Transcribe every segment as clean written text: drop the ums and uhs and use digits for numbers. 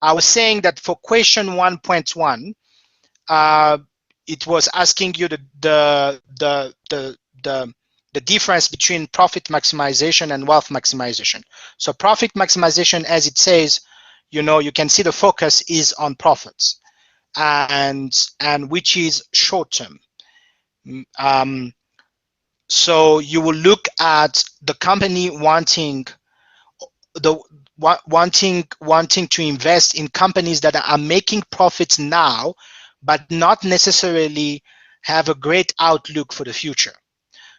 I was saying that for question 1.1, it was asking you the difference between profit maximization and wealth maximization. So profit maximization, as it says, you can see the focus is on profits, and which is short term. So you will look at the company wanting to invest in companies that are making profits now, but not necessarily have a great outlook for the future.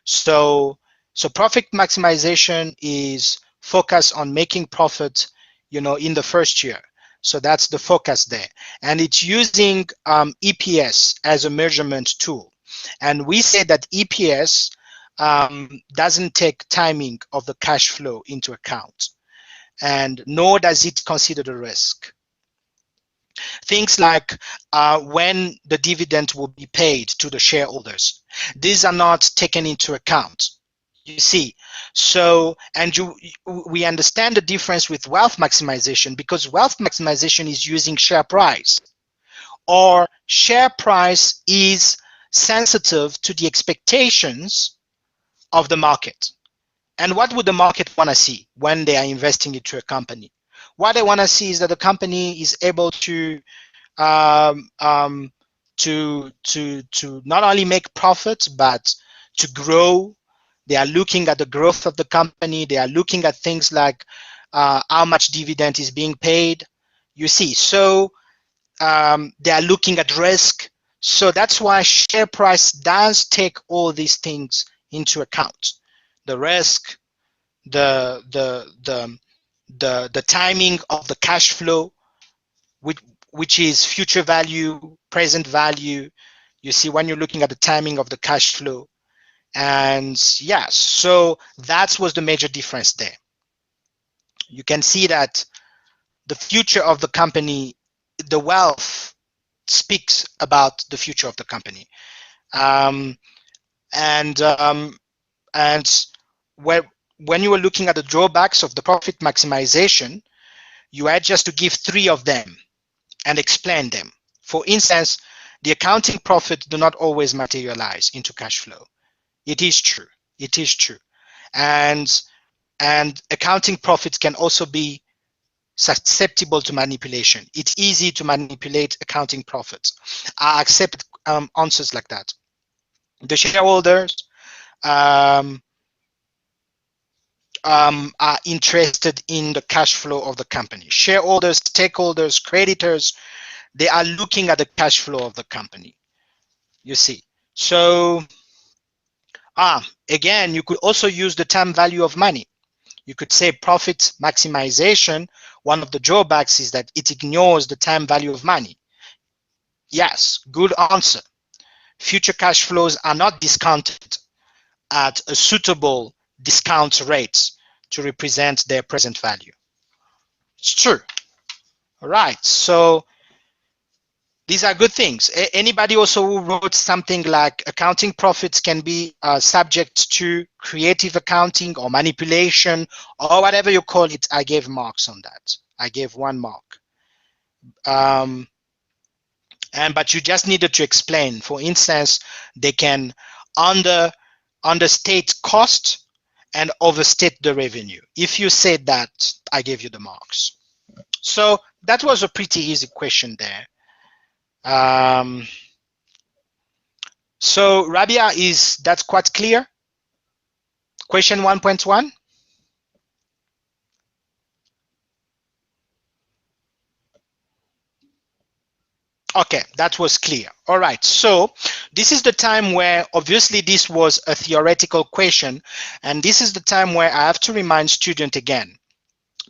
So profit maximization is focused on making profit, in the first year. So that's the focus there, and it's using EPS as a measurement tool. And we say that EPS doesn't take timing of the cash flow into account, and nor does it consider the risk. Things like when the dividend will be paid to the shareholders, these are not taken into account, you see. So, and we understand the difference with wealth maximization, because wealth maximization is using share price, or share price is sensitive to the expectations of the market. And what would the market want to see when they are investing into a company? What they want to see is that the company is able to not only make profits, but to grow. They are looking at the growth of the company. They are looking at things like how much dividend is being paid, you see. So they are looking at risk. So that's why share price does take all these things into account: the risk, the timing of the cash flow, which is future value, present value. You see, when you're looking at the timing of the cash flow. And yes, so that was the major difference there. You can see that the future of the company, the wealth speaks about the future of the company. And when you were looking at the drawbacks of the profit maximization, you had just to give 3 of them and explain them. For instance, the accounting profit do not always materialize into cash flow. It is true. It is true. And accounting profits can also be susceptible to manipulation. It's easy to manipulate accounting profits. I accept answers like that. The shareholders are interested in the cash flow of the company. Shareholders, stakeholders, creditors, they are looking at the cash flow of the company, you see. So again, you could also use the time value of money. You could say profit maximization, one of the drawbacks is that it ignores the time value of money. Yes, good answer. Future cash flows are not discounted at a suitable discount rate to represent their present value. It's true. All right, so these are good things. Anybody also who wrote something like accounting profits can be subject to creative accounting or manipulation or whatever you call it, I gave marks on that. I gave 1 mark. But you just needed to explain. For instance, they can understate cost and overstate the revenue. If you said that, I gave you the marks. So that was a pretty easy question there. So Rabia, is that quite clear? Question 1.1? Okay, that was clear. All right, so this is the time where obviously this was a theoretical question, and this is the time where I have to remind students again.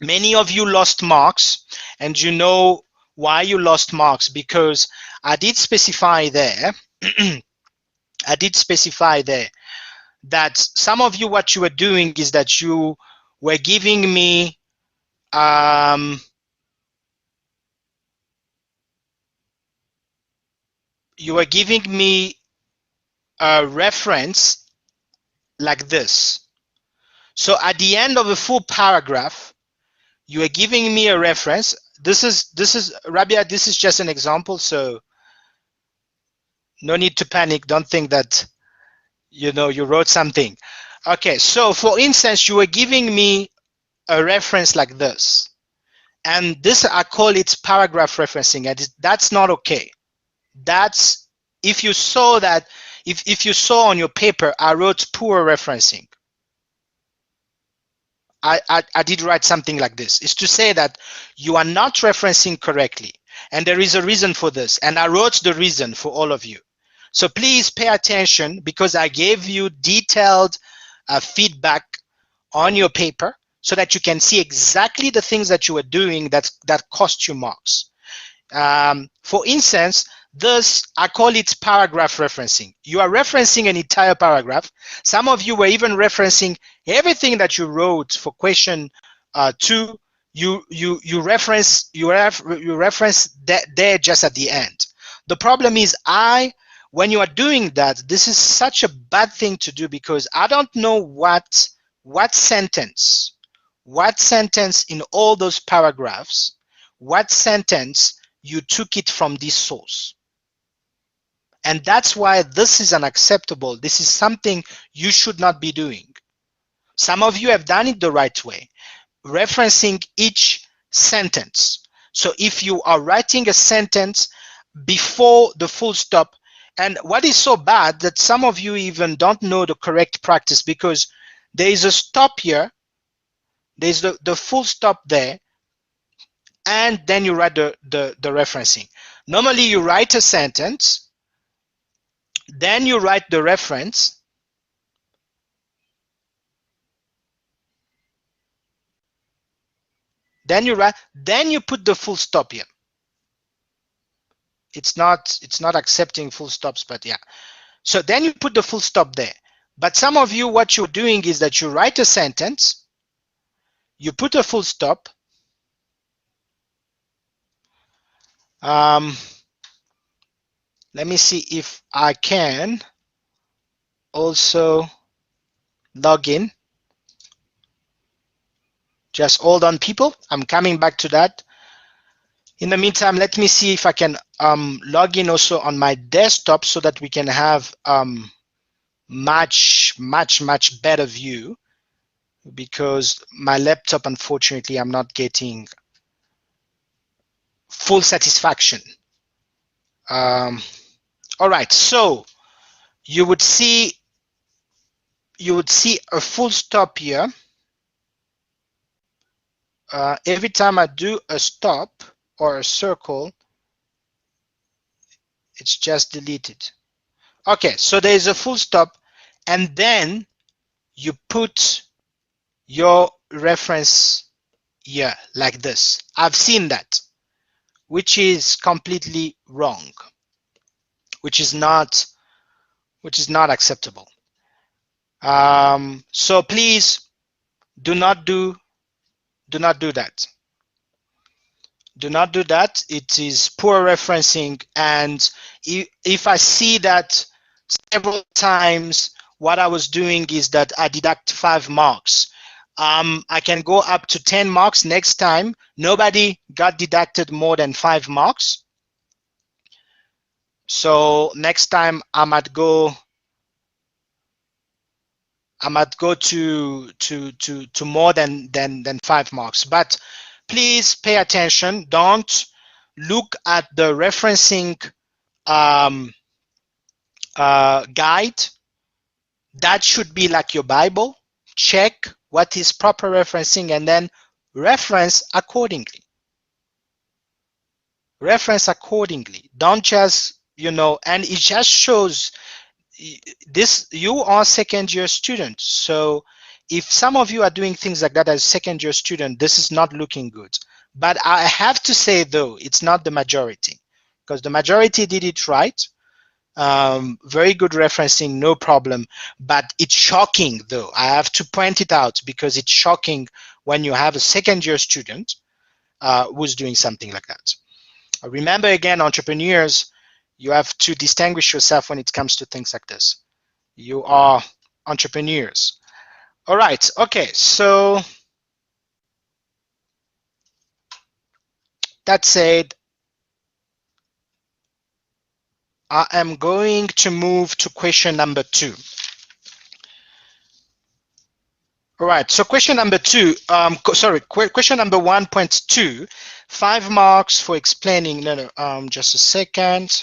Many of you lost marks, and you know why you lost marks, because I did specify there that some of you, what you were doing is that you were giving me a reference like this. So at the end of a full paragraph, you are giving me a reference. this is Rabia, this is just an example, so no need to panic. Don't think that you wrote something. Okay, so for instance, you were giving me a reference like this, and this, I call it paragraph referencing, and that's not okay. That's, if you saw that, if you saw on your paper I wrote poor referencing, I did write something like this. It's to say that you are not referencing correctly, and there is a reason for this, and I wrote the reason for all of you. So please pay attention, because I gave you detailed feedback on your paper so that you can see exactly the things that you were doing that cost you marks. For instance, this, I call it paragraph referencing. You are referencing an entire paragraph. Some of you were even referencing everything that you wrote for question 2. You reference that there just at the end. The problem is, when you are doing that, this is such a bad thing to do, because I don't know what sentence in all those paragraphs, what sentence you took it from this source. And that's why this is unacceptable. This is something you should not be doing. Some of you have done it the right way, referencing each sentence. So if you are writing a sentence before the full stop, and what is so bad that some of you even don't know the correct practice, because there is a stop here, there's the full stop there, and then you write the referencing. Normally you write a sentence, then you write the reference, then you put the full stop here. It's not accepting full stops, but yeah. So then you put the full stop there. But some of you, what you're doing is that you write a sentence, you put a full stop, let me see if I can also log in. Just hold on, people. I'm coming back to that. In the meantime, let me see if I can log in also on my desktop so that we can have much better view, because my laptop, unfortunately, I'm not getting full satisfaction. All right, so you would see a full stop here. Every time I do a stop or a circle, it's just deleted. Okay, so there is a full stop, and then you put your reference here like this. I've seen that, which is completely wrong, which is not acceptable. So please do not do that. Do not do that. It is poor referencing, and if I see that several times, what I was doing is that I deduct 5 marks. I can go up to 10 marks next time. Nobody got deducted more than 5 marks. So next time I might go to more than 5 marks. But please pay attention. Don't look at the referencing guide. That should be like your Bible. Check what is proper referencing and then reference accordingly. Reference accordingly. Don't just, and it just shows this, you are second-year students. So if some of you are doing things like that as second-year student, this is not looking good. But I have to say, though, it's not the majority, because the majority did it right. Very good referencing, no problem. But it's shocking, though. I have to point it out, because it's shocking when you have a second-year student who's doing something like that. Remember, again, entrepreneurs, you have to distinguish yourself when it comes to things like this. You are entrepreneurs. All right. Okay. So that said, I am going to move to question number 2. All right, so question number 2, question number 1.2, 5 marks for explaining, just a second.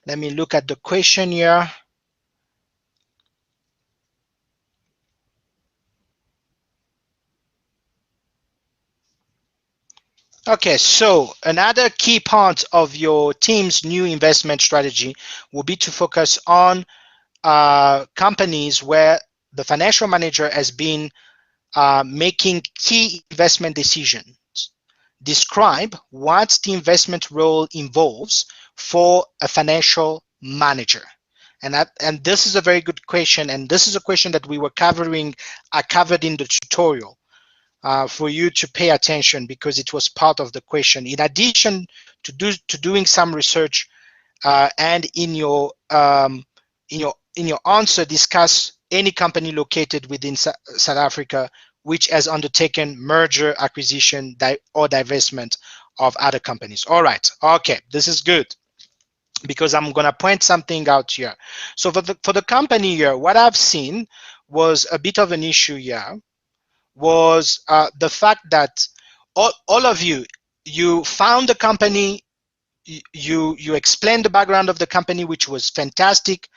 Let me look at the question here. Okay, so another key part of your team's new investment strategy will be to focus on companies where the financial manager has been making key investment decisions. Describe what the investment role involves for a financial manager. And this is a very good question, and this is a question that I covered in the tutorial. For you to pay attention, because it was part of the question. In addition to doing some research and in your answer, discuss any company located within South Africa which has undertaken merger, acquisition, or divestment of other companies. All right, okay, this is good, because I'm gonna point something out here. So for the company here, what I've seen was a bit of an issue here, was the fact that all of you found the company, you explained the background of the company, which was fantastic,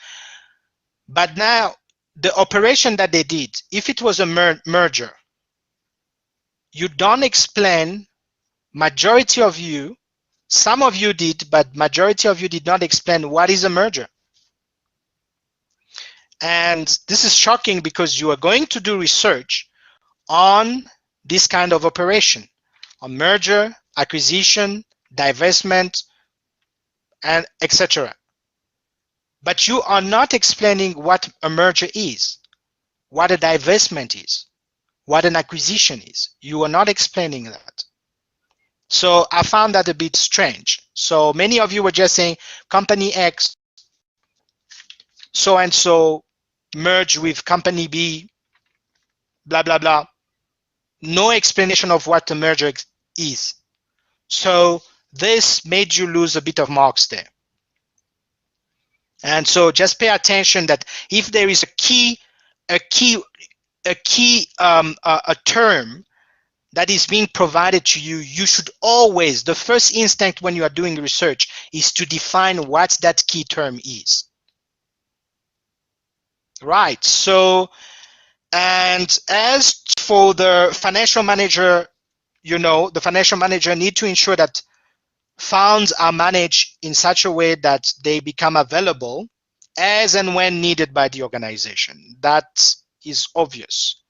but now the operation that they did, if it was a merger, you don't explain. Majority of you, some of you did, but majority of you did not explain what is a merger. And this is shocking, because you are going to do research on this kind of operation, on merger, acquisition, divestment, and etc. But you are not explaining what a merger is, what a divestment is, what an acquisition is. You are not explaining that. So I found that a bit strange. So many of you were just saying company X, so and so merge with company B, blah, blah, blah. No explanation of what the merger is. So this made you lose a bit of marks there. And so just pay attention that if there is a term that is being provided to you, you should always, the first instinct when you are doing research is to define what that key term is. Right, so, and as for the financial manager, the financial manager need to ensure that funds are managed in such a way that they become available as and when needed by the organization. That is obvious.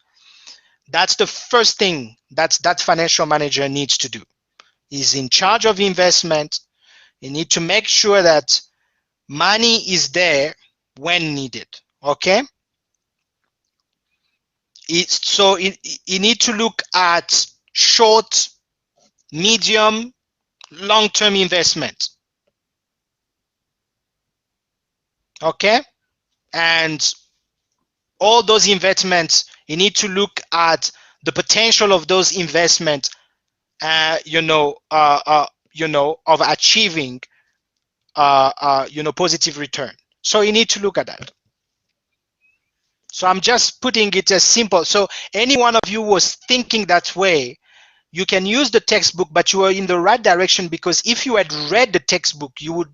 That's the first thing that financial manager needs to do. He's in charge of investment. You need to make sure that money is there when needed, okay? So you need to look at short, medium, long-term investment, okay? And all those investments, you need to look at the potential of those investments, of achieving, positive return. So you need to look at that. So I'm just putting it as simple. So any one of you was thinking that way, you can use the textbook, but you are in the right direction, because if you had read the textbook, you would,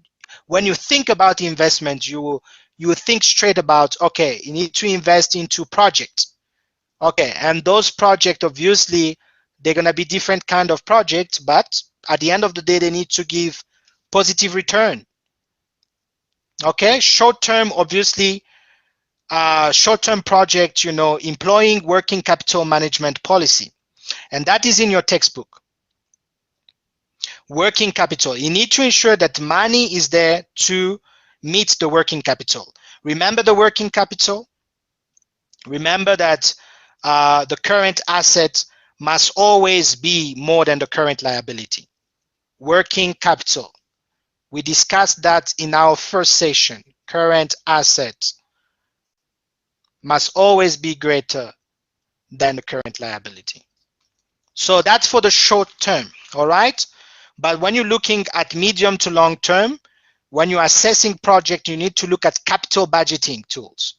when you think about investment, you would think straight about, okay, you need to invest into projects. Okay, and those projects, obviously, they're going to be different kind of projects, but at the end of the day, they need to give positive return. Okay, short-term, obviously, short-term project, employing working capital management policy. And that is in your textbook. Working capital. You need to ensure that money is there to meet the working capital. Remember the working capital? Remember that the current asset must always be more than the current liability. Working capital. We discussed that in our first session. Current assets must always be greater than the current liability. So that's for the short term, all right? But when you're looking at medium to long term, when you're assessing project, you need to look at capital budgeting tools.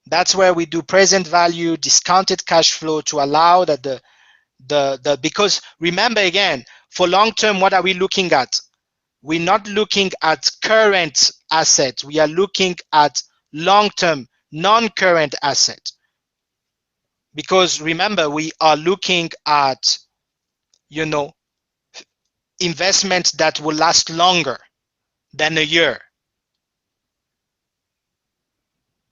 That's where we do present value, discounted cash flow to allow that because remember again, for long term, what are we looking at? We're not looking at current assets. We are looking at long term, non-current assets. Because remember, we are looking at, you know, investments that will last longer than a year.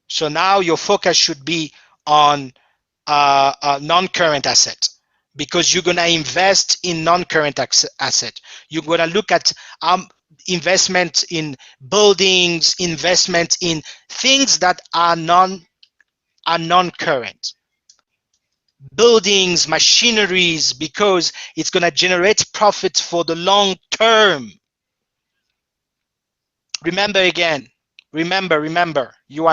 So now your focus should be on non-current assets, because you're going to invest in non-current asset. You're going to look at investment in buildings, investment in things that are non-current. Buildings, machineries, because it's going to generate profit for the long term. Remember again, remember, you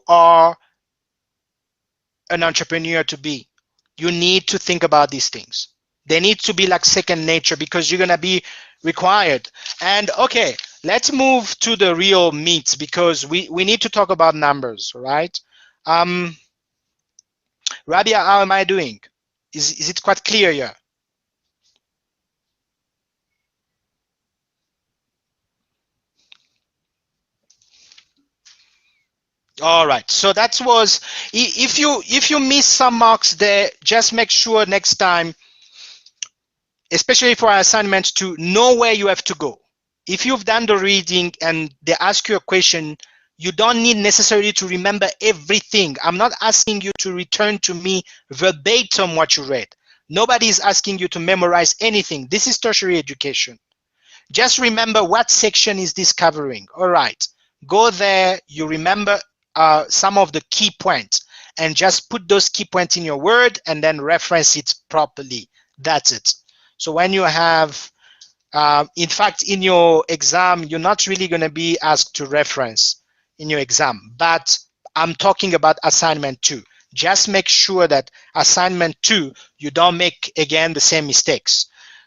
are an entrepreneur to be. You need to think about these things. They need to be like second nature, because you're going to be required. And okay, let's move to the real meat, because we need to talk about numbers, right? Rabia, how am I doing? Is it quite clear here? All right, so that was, if you miss some marks there, just make sure next time, especially for our assignments, to know where you have to go. If you've done the reading and they ask you a question, you don't need necessarily to remember everything. I'm not asking you to return to me verbatim what you read. Nobody is asking you to memorize anything. This is tertiary education. Just remember, what section is this covering? All right, go there, you remember some of the key points, and just put those key points in your word and then reference it properly. That's it. So when you have, in fact, in your exam, you're not really going to be asked to reference in your exam, but I'm talking about assignment 2. Just make sure that assignment 2, you don't make, again, the same mistakes.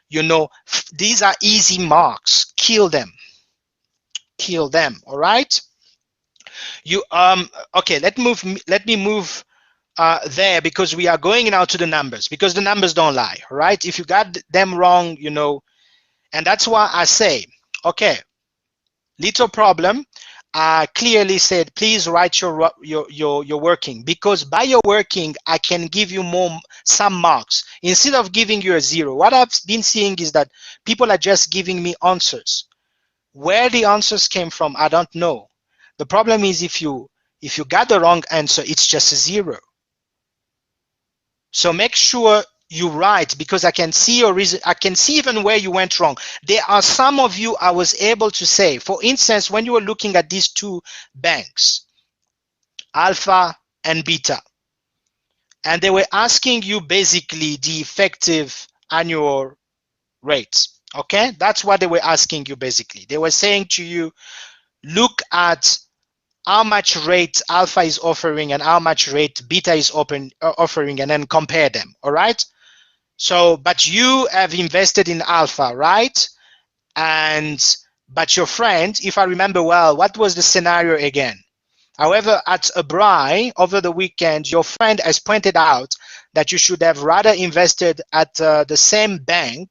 You know, these are easy marks. Kill them. Kill them, all right? You okay, let me move there, because we are going now to the numbers, because the numbers don't lie, right? If you got them wrong, you know, and that's why I say, okay, little problem. I clearly said, please write your working, because by your working, I can give you some marks instead of giving you a 0. What I've been seeing is that people are just giving me answers. Where the answers came from, I don't know. The problem is if you got the wrong answer, it's just a 0. So make sure you write, because I can see your reason. I can see even where you went wrong. There are some of you I was able to say, for instance, when you were looking at these 2 banks, Alpha and Beta, and they were asking you basically the effective annual rates. Okay, that's what they were asking you basically. They were saying to you, look at how much rate Alpha is offering and how much rate Beta is offering, and then compare them. All right. So, but you have invested in Alpha, right? But your friend, if I remember well, what was the scenario again? However, at a braai over the weekend, your friend has pointed out that you should have rather invested at the same bank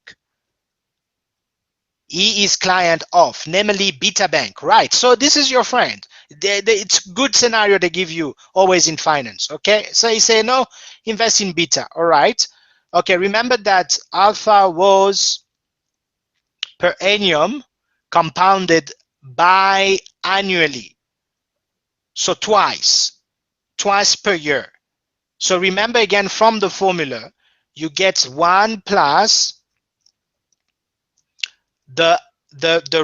he is client of, namely Beta Bank, right? So this is your friend. It's good scenario they give you always in finance, okay? So you say, no, invest in Beta, all right? Okay, remember that Alpha was per annum compounded biannually. So twice per year. So remember again from the formula, you get 1 plus the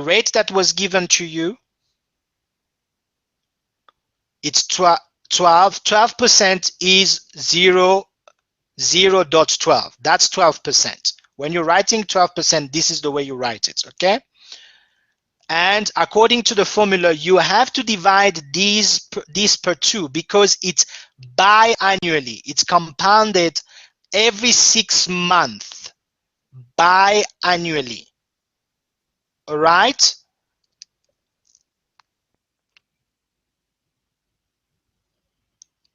rate that was given to you. It's 12. 12% is 0.12. That's 12%. When you're writing 12%, this is the way you write it, okay? And according to the formula, you have to divide this per 2, because it's biannually. It's compounded every 6 months biannually. All right.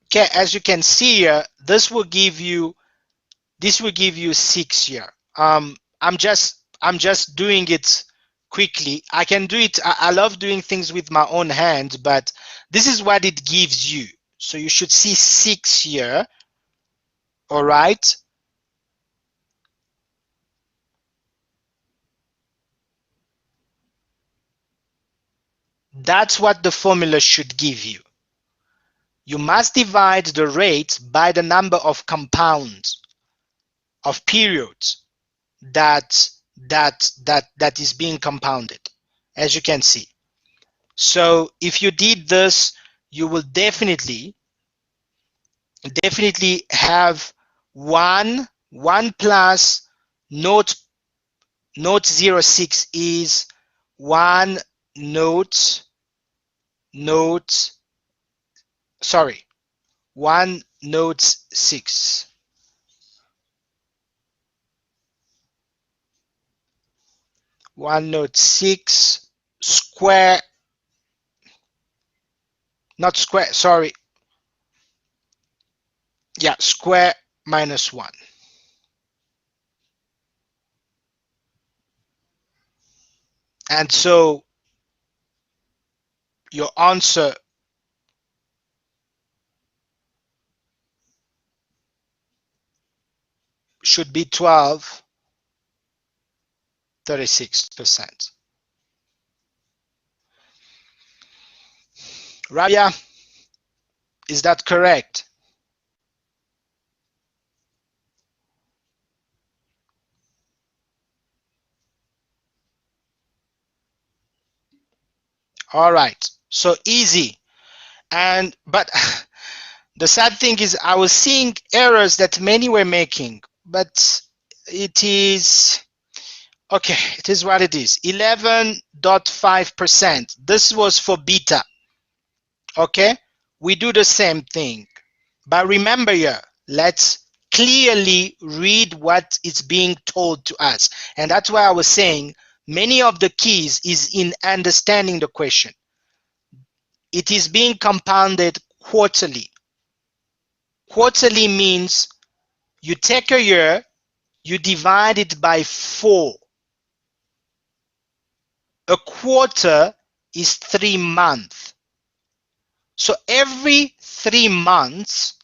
Okay, as you can see here, this will give you 6 year. I'm just doing it quickly. I can do it. I love doing things with my own hands, but this is what it gives you. So you should see 6 year. All right. That's what the formula should give you. You must divide the rate by the number of compounds of periods that is being compounded, as you can see. So if you did this, you will definitely have 1 plus note 06 is 1 note sorry 1 note 6. 1 note 6 square, not square, sorry, yeah, square minus 1. And so your answer should be 12.36%. Rabia, is that correct? All right, so easy. But the sad thing is I was seeing errors that many were making, but it is okay. It is what it is. 11.5%. This was for beta. Okay, we do the same thing, but remember here, let's clearly read what is being told to us. And that's why I was saying many of the keys is in understanding the question. It is being compounded quarterly. Quarterly means you take a year, you divide it by 4. A quarter is 3 months. So every 3 months,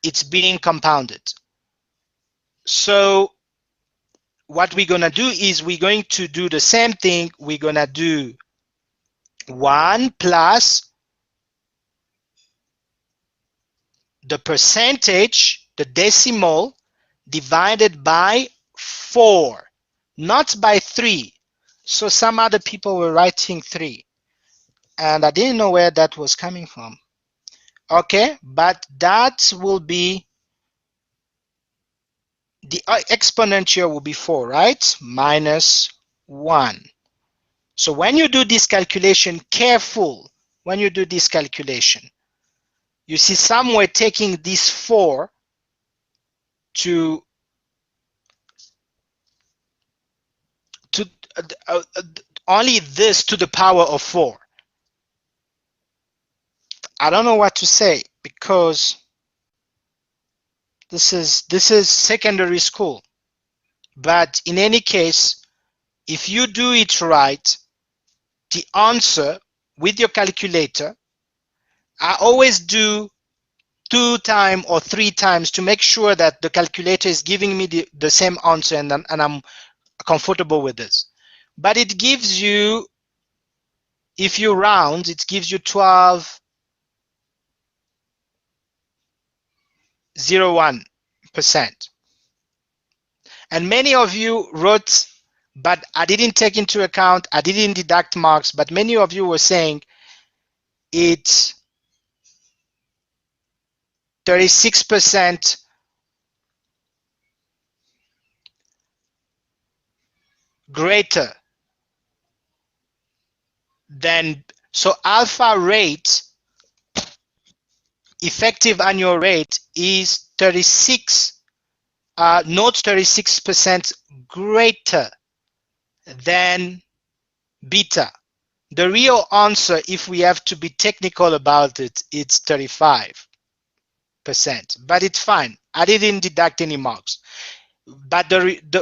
it's being compounded. So what we're going to do is we're going to do the same thing. We're going to do 1 plus the percentage, the decimal, divided by 4, not by 3. So some other people were writing 3, and I didn't know where that was coming from. Okay, but that will be the exponent here will be 4, right? Minus 1. So when you do this calculation, careful when you do this calculation. You see some were taking this 4 to uh, uh, only this to the power of 4. I don't know what to say because this is secondary school. But in any case, if you do it right, the answer with your calculator, I always do 2 times or 3 times to make sure that the calculator is giving me the same answer, and I'm comfortable with this. But it gives you, if you round, it gives you 12.01%. And many of you wrote, but I didn't take into account, I didn't deduct marks, but many of you were saying it's 36% greater than, so alpha rate, effective annual rate is 36 note 36% greater than beta. The real answer, if we have to be technical about it, it's 35%, but it's fine. I didn't deduct any marks. But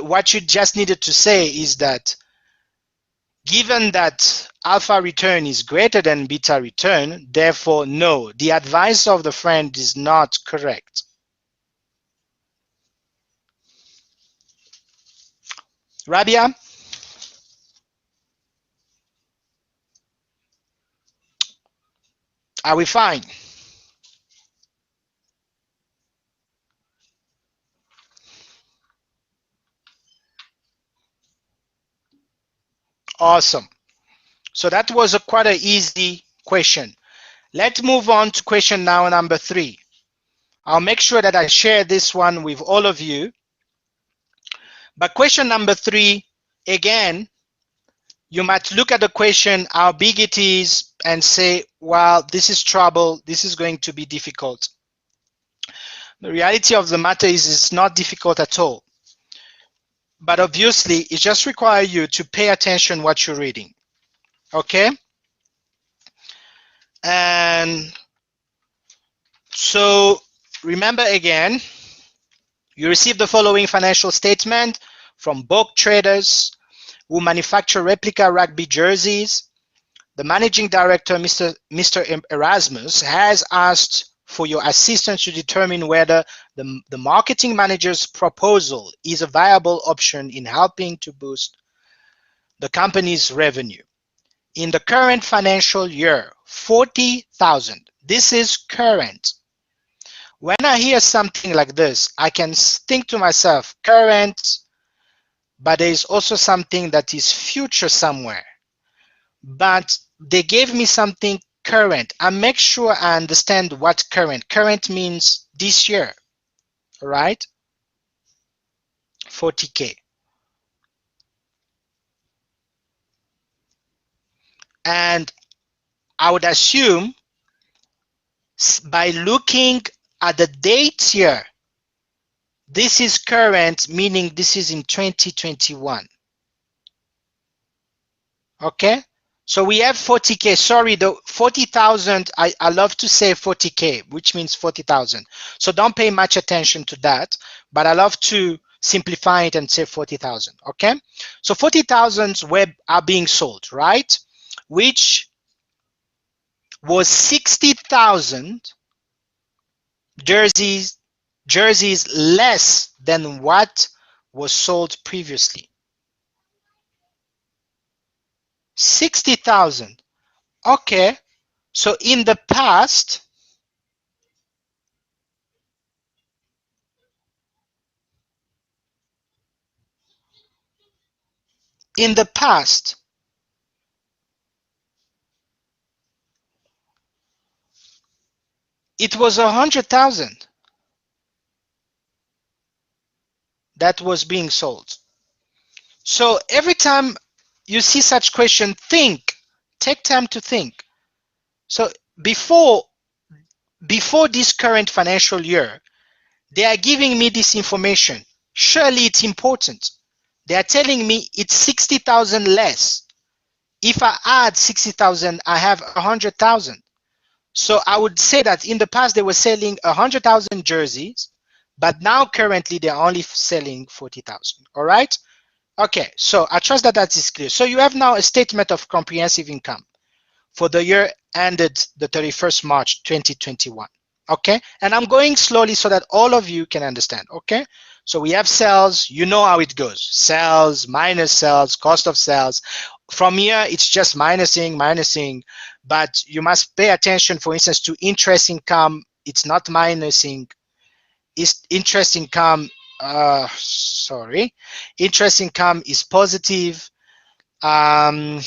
what you just needed to say is that given that alpha return is greater than beta return, therefore no, the advice of the friend is not correct. Rabia? Are we fine? Awesome. So that was quite an easy question. Let's move on to question now number 3. I'll make sure that I share this one with all of you. But question number 3, again, you might look at the question, how big it is, and say, well, this is trouble, this is going to be difficult. The reality of the matter is it's not difficult at all. But obviously, it just requires you to pay attention what you're reading. Okay? And so remember again, you receive the following financial statement from book traders who manufacture replica rugby jerseys. The managing director, Mr. Erasmus, has asked for your assistance to determine whether the marketing manager's proposal is a viable option in helping to boost the company's revenue. In the current financial year, 40,000. This is current. When I hear something like this, I can think to myself, current, but there is also something that is future somewhere. But they gave me something current. I make sure I understand what current. Current means this year, right? 40K. And I would assume by looking at the date here, this is current, meaning this is in 2021. Okay? So we have 40K. Sorry, the 40,000, I love to say 40K, which means 40,000. So don't pay much attention to that, but I love to simplify it and say 40,000. Okay? So 40,000 are being sold, right? Which was 60,000 jerseys less than what was sold previously. 60,000. Okay. So in the past, it was 100,000 that was being sold. So every time you see such question, think, take time to think. So before this current financial year, they are giving me this information. Surely it's important. They are telling me it's 60,000 less. If I add 60,000, I have 100,000. So I would say that in the past they were selling 100,000 jerseys, but now currently they're only selling 40,000. All right? Okay, so I trust that that is clear. So you have now a statement of comprehensive income for the year ended the 31st March 2021. Okay, and I'm going slowly so that all of you can understand. Okay, so we have sales. You know how it goes: sales minus sales, cost of sales. From here, it's just minusing, but you must pay attention, for instance, to interest income. It's not minusing. It's interest income. Interest income is positive. You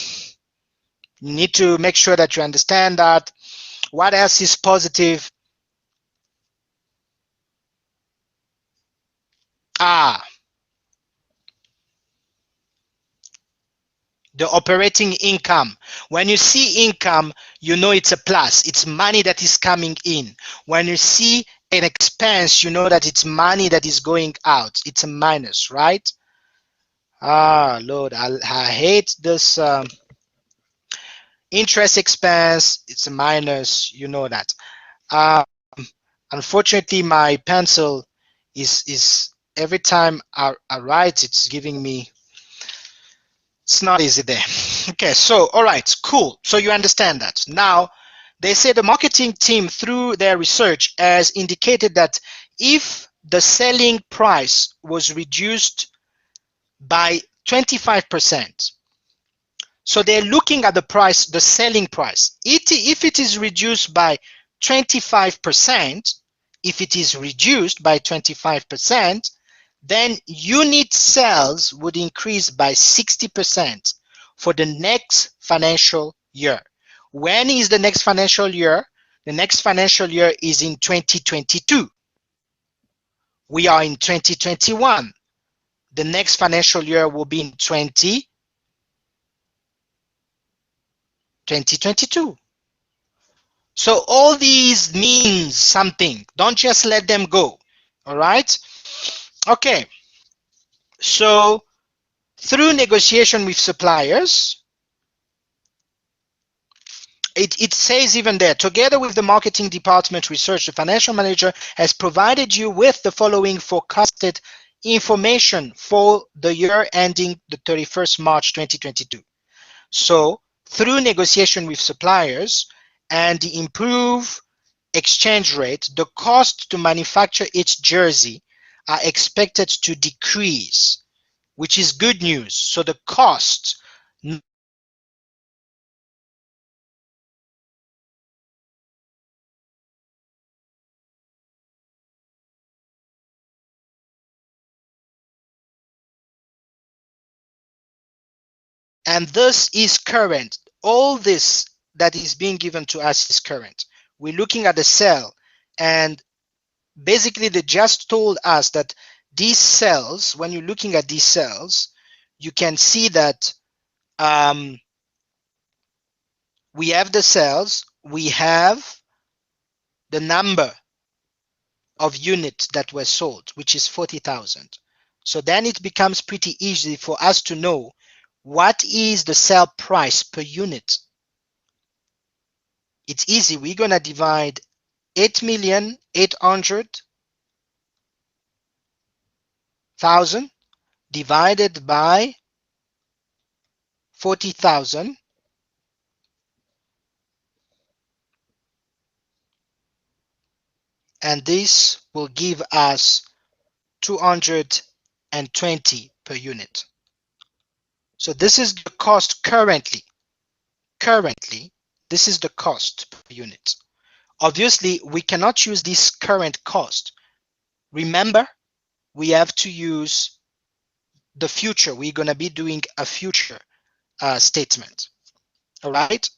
need to make sure that you understand that. What else is positive? The operating income. When you see income, you know it's a plus. It's money that is coming in. When you see an expense, you know that it's money that is going out. It's a minus, right? Ah, Lord, I hate this interest expense. It's a minus, you know that. Um, Unfortunately, my pencil is every time I write, it's giving me. It's not easy there. Okay, so all right, cool. So you understand that. Now, they say the marketing team, through their research, has indicated that if the selling price was reduced by 25%, so they're looking at the price, the selling price. If it is reduced by 25%, if it is reduced by 25%, then unit sales would increase by 60% for the next financial year. When is the next financial year? The next financial year is in 2022. We are in 2021. The next financial year will be in 2022. So all these means something. Don't just let them go. All right? Okay. So through negotiation with suppliers, it says even there, together with the marketing department research, the financial manager has provided you with the following forecasted information for the year ending the 31st March 2022. So through negotiation with suppliers and the improved exchange rate, the cost to manufacture each jersey are expected to decrease, which is good news. So the cost, and this is current. All this that is being given to us is current. We're looking at the cell, and basically they just told us that these cells, when you're looking at these cells, you can see that we have the cells, we have the number of units that were sold, which is 40,000. So then it becomes pretty easy for us to know what is the sell price per unit. It's easy. We're going to divide 8,800,000 divided by 40,000, and this will give us 220 per unit. So this is the cost currently. Currently, this is the cost per unit. Obviously, we cannot use this current cost. Remember, we have to use the future. We're going to be doing a future statement. All right.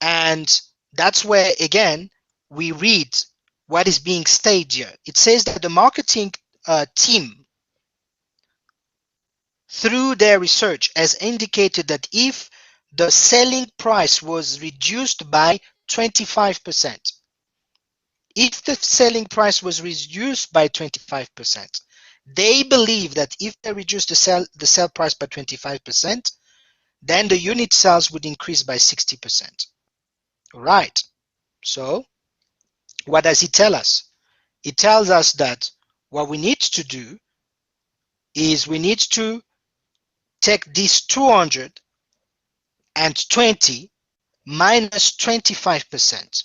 And that's where, again, we read what is being stated here. It says that the marketing team, through their research, has indicated that if the selling price was reduced by 25%, if the selling price was reduced by 25%, they believe that if they reduce the sell price by 25%, then the unit sales would increase by 60%. All right. So what does it tell us? It tells us that what we need to do is we need to take this 220 minus 25%,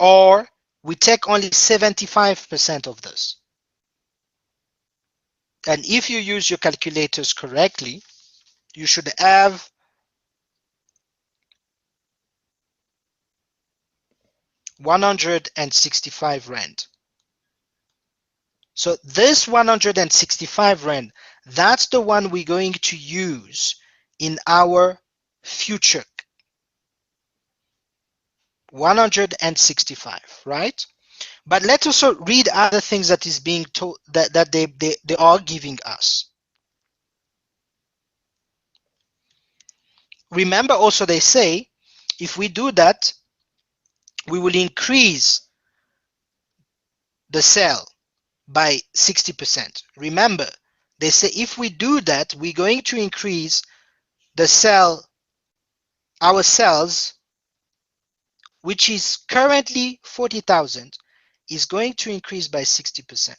or we take only 75% of this. And if you use your calculators correctly, you should have 165 rand. So this 165 rand, that's the one we're going to use in our future. 165, right? But let's also read other things that is being told, that they are giving us. Remember also they say if we do that, we will increase the sale by 60%. Remember, they say if we do that, we're going to increase the sale, our sales, which is currently 40,000, is going to increase by 60%.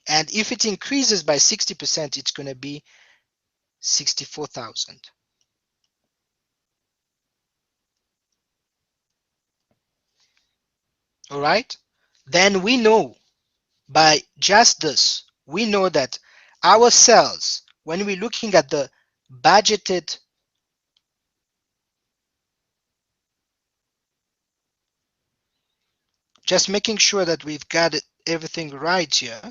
And if it increases by 60%, it's going to be 64,000. All right? Then we know by just this, we know that our sales, when we're looking at the budgeted, just making sure that we've got everything right here.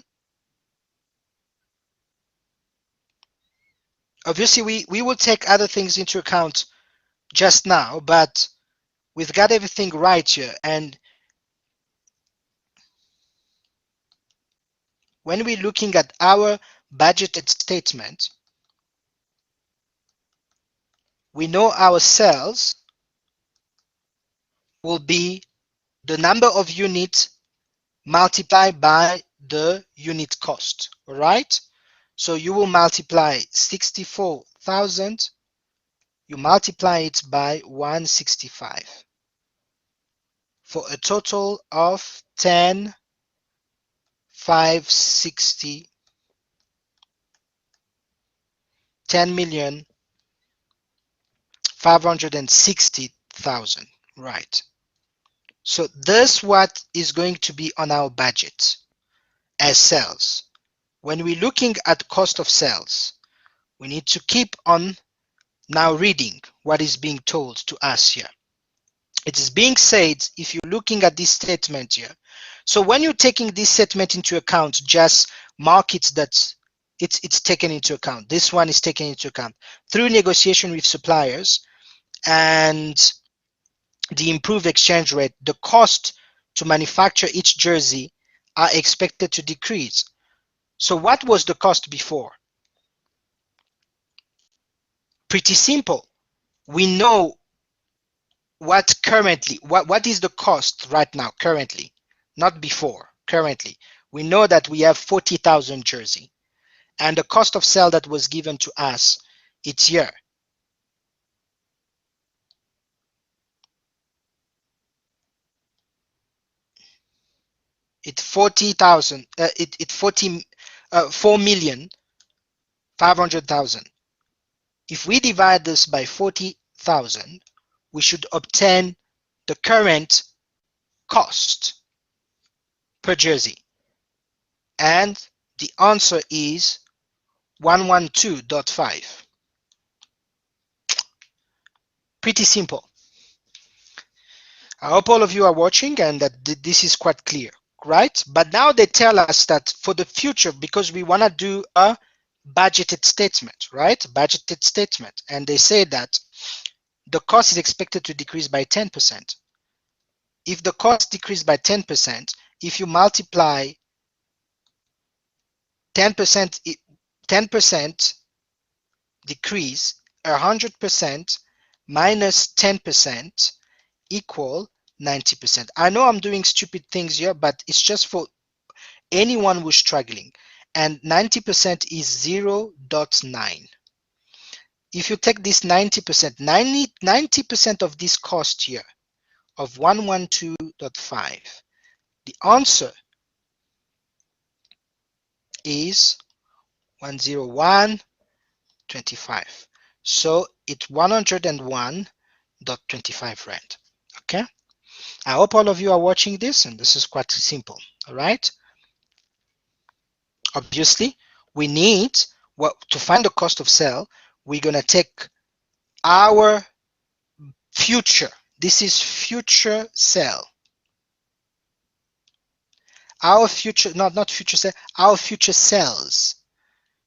Obviously, we will take other things into account just now, but we've got everything right here. And when we're looking at our budgeted statement, we know our sales will be the number of units multiplied by the unit cost. All right? So you will multiply 64,000, you multiply it by 165 for a total of 10,560, 10,560,000. Right. So this what is going to be on our budget as sales. When we're looking at cost of sales, we need to keep on now reading what is being told to us here. It is being said, if you're looking at this statement here, so when you're taking this statement into account, just mark it that it's taken into account. This one is taken into account through negotiation with suppliers and the improved exchange rate. The cost to manufacture each jersey are expected to decrease. So what was the cost before? Pretty simple. We know what currently, what is the cost right now, currently, not before, currently. We know that we have 40,000 jersey, and the cost of sale that was given to us, it's here. It's 40,000, 4,500,000. If we divide this by 40,000, we should obtain the current cost per jersey. And the answer is 112.5. Pretty simple. I hope all of you are watching and that this is quite clear, right? But now they tell us that for the future, because we want to do a budgeted statement, right? Budgeted statement. And they say that the cost is expected to decrease by 10%. If the cost decreased by 10%, if you multiply 10%, 10% decrease, 100% minus 10% equal 90%. I know I'm doing stupid things here, but it's just for anyone who's struggling. And 90% is 0.9. If you take this 90%, 90% of this cost here of 112.5, the answer is 101.25. So it's 101.25 rand. Okay. I hope all of you are watching this, and this is quite simple. All right. Obviously, we need to find the cost of sale. We're gonna take our future. This is future sale. Our future, not future sale, our future sales.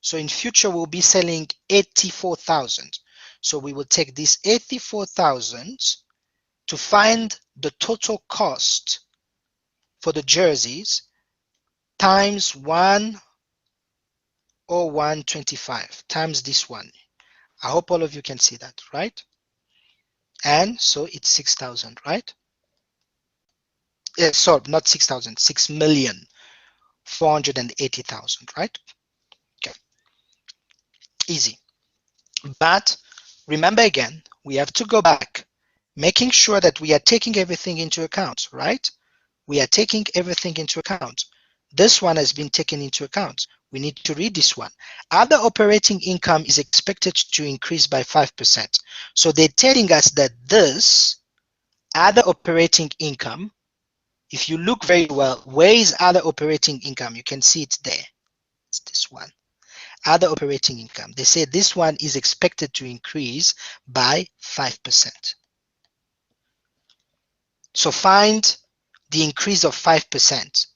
So in future, we'll be selling 84,000. So we will take this 84,000 to find the total cost for the jerseys times 60125 times this one. I hope all of you can see that, right? And so it's 6,000, right? Sorry, not 6,000, 6,480,000, right? Okay, easy. But remember again, we have to go back, making sure that we are taking everything into account, right? We are taking everything into account. This one has been taken into account. We need to read this one. Other operating income is expected to increase by 5%. So they're telling us that this other operating income, if you look very well, where is other operating income? You can see it there. It's this one. Other operating income. They say this one is expected to increase by 5%. So find the increase of 5%.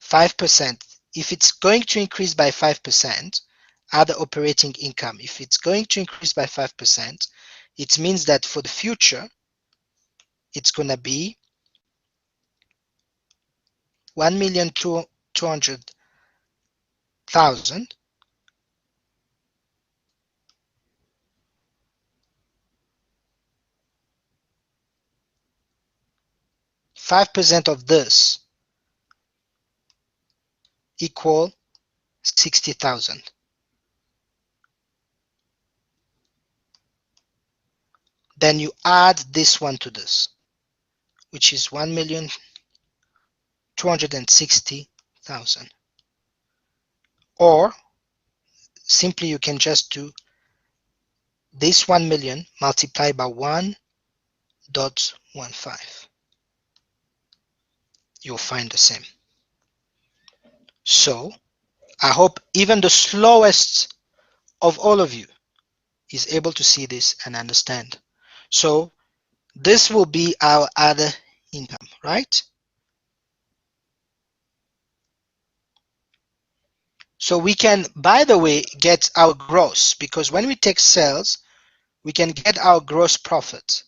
5%. If it's going to increase by 5%, other operating income, if it's going to increase by 5%, it means that for the future, it's going to be 1,200,000. 5% of this equal 60,000. Then you add this one to this, which is 1,260,000. Or simply you can just do this 1 million multiplied by 1.15. You'll find the same. So I hope even the slowest of all of you is able to see this and understand. So this will be our other income, right? So we can, by the way, get our gross, because when we take sales, we can get our gross profit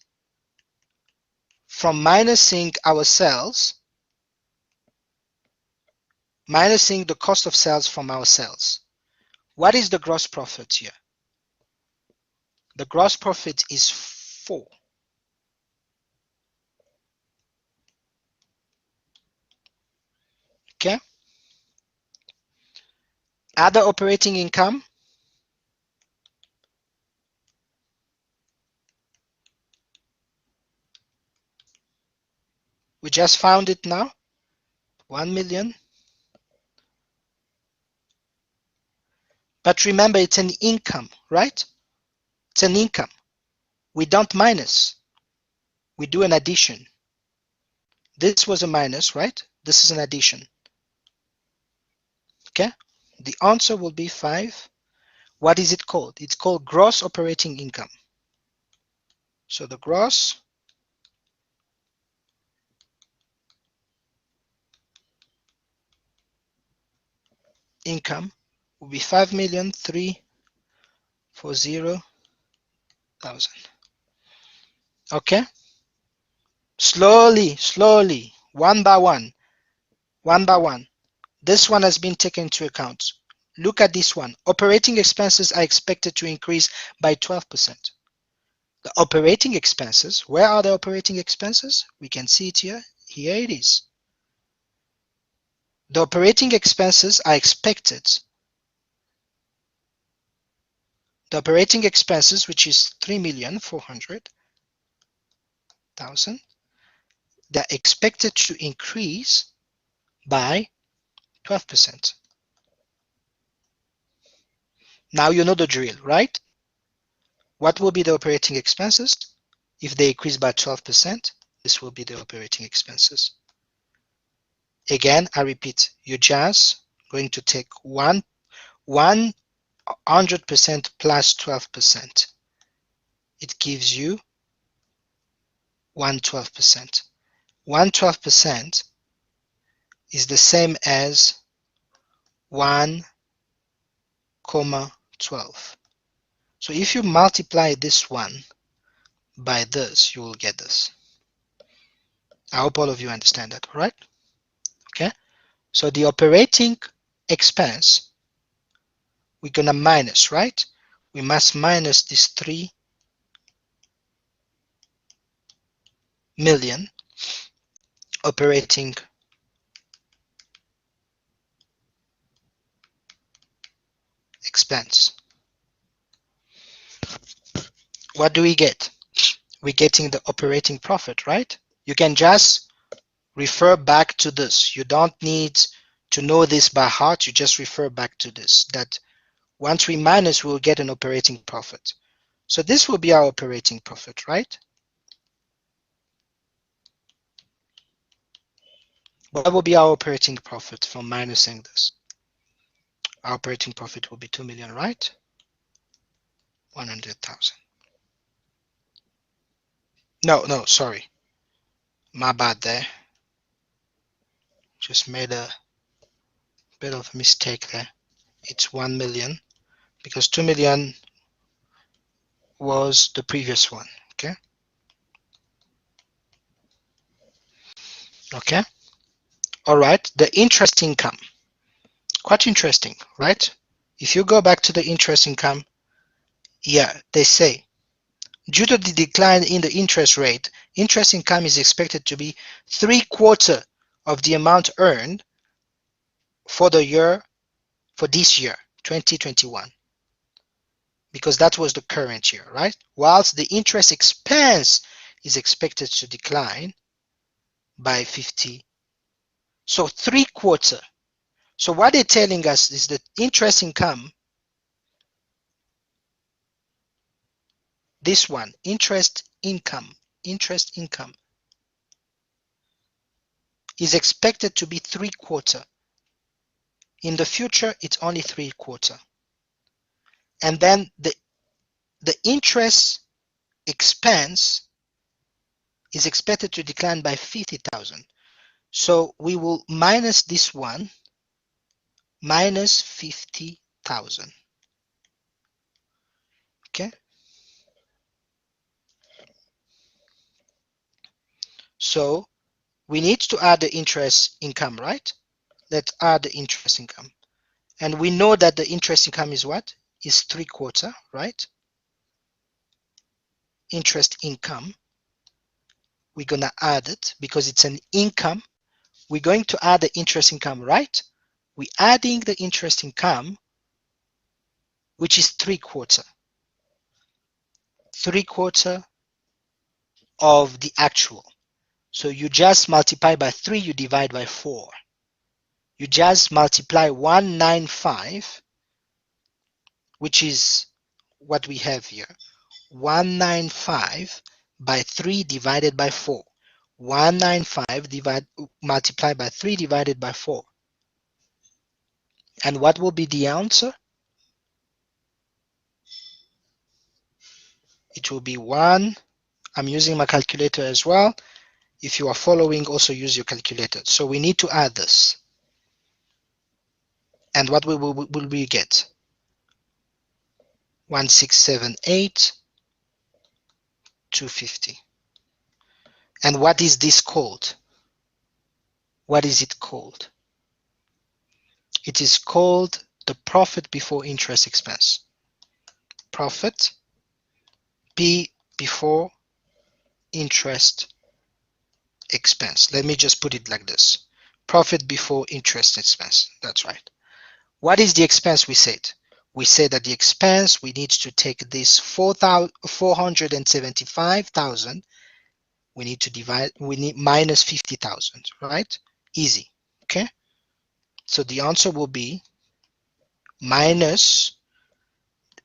from minusing our sales, minusing the cost of sales from our sales. What is the gross profit here? The gross profit is 4. Okay. Other operating income, we just found it now, 1 million. But remember, it's an income, right? It's an income. We don't minus. We do an addition. This was a minus, right? This is an addition. Okay? The answer will be 5. What is it called? It's called gross operating income. So the gross income will be 5,340,000. Okay? Slowly, one by one. This one has been taken into account. Look at this one. Operating expenses are expected to increase by 12%. The operating expenses, where are the operating expenses? We can see it here. Here it is. The operating expenses are expected. The operating expenses, which is 3,400,000, they're expected to increase by 12%. Now you know the drill, right? What will be the operating expenses? If they increase by 12%, this will be the operating expenses. Again, I repeat, you're just going to take 100% plus 12%. It gives you 112%. 112% is the same as 1,12. So if you multiply this one by this, you will get this. I hope all of you understand that, all right? Okay. So the operating expense we're gonna minus, right? We must minus this 3 million operating expense. What do we get? We're getting the operating profit, right? You can just refer back to this. You don't need to know this by heart. You just refer back to this, that once we minus, we'll get an operating profit. So this will be our operating profit, right? What will be our operating profit from minusing this? Our operating profit will be 2 million, right? 100,000. No, sorry. My bad there. Just made a bit of a mistake there. It's 1 million because 2 million was the previous one. Okay. Okay. All right. The interest income. Quite interesting, right? If you go back to the interest income, yeah, they say due to the decline in the interest rate, interest income is expected to be 3/4 of the amount earned for this year, 2021, because that was the current year, right? Whilst the interest expense is expected to decline by 50. So 3/4. So what they're telling us is that interest income, this one, interest income is expected to be 3/4. In the future, it's only 3/4. And then the interest expense is expected to decline by 50,000. So we will minus this one, minus 50,000. Okay. So we need to add the interest income, right? Let's add the interest income. And we know that the interest income is what? Is 3/4, right? Interest income. We're going to add it because it's an income. We're going to add the interest income, right? We're adding the interest income, which is 3/4. 3/4 of the actual. So you just multiply by 3, you divide by 4. You just multiply 195, which is what we have here. 195 by 3 divided by 4. 195 multiplied by 3 divided by 4. And what will be the answer? It will be 1. I'm using my calculator as well. If you are following, also use your calculator. So we need to add this. And what will we get? 1678, 250. And what is this called? What is it called? It is called the profit before interest expense. Profit before interest expense. Let me just put it like this. Profit before interest expense. That's right. What is the expense we said? We said that the expense, we need to take this 475,000. We need to divide, we need minus 50,000, right? Easy, okay? So the answer will be minus,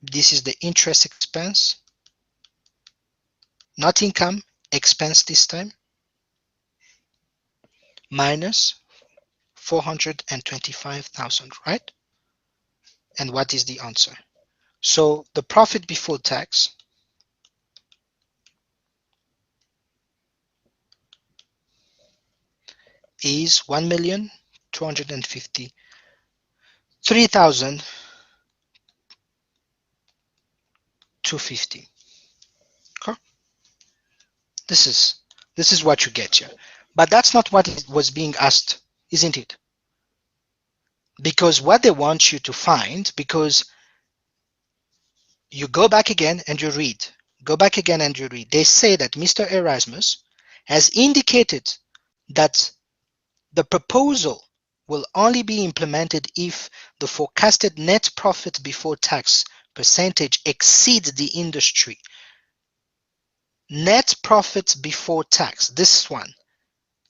this is the interest expense, not income, expense this time, minus 425,000, right? And what is the answer? So the profit before tax is 1,253,250. Okay? This is what you get here. But that's not what was being asked, isn't it? Because what they want you to find, because You go back again and you read. Go back again and you read. They say that Mr. Erasmus has indicated that the proposal will only be implemented if the forecasted net profit before tax percentage exceeds the industry. Net profit before tax, this one,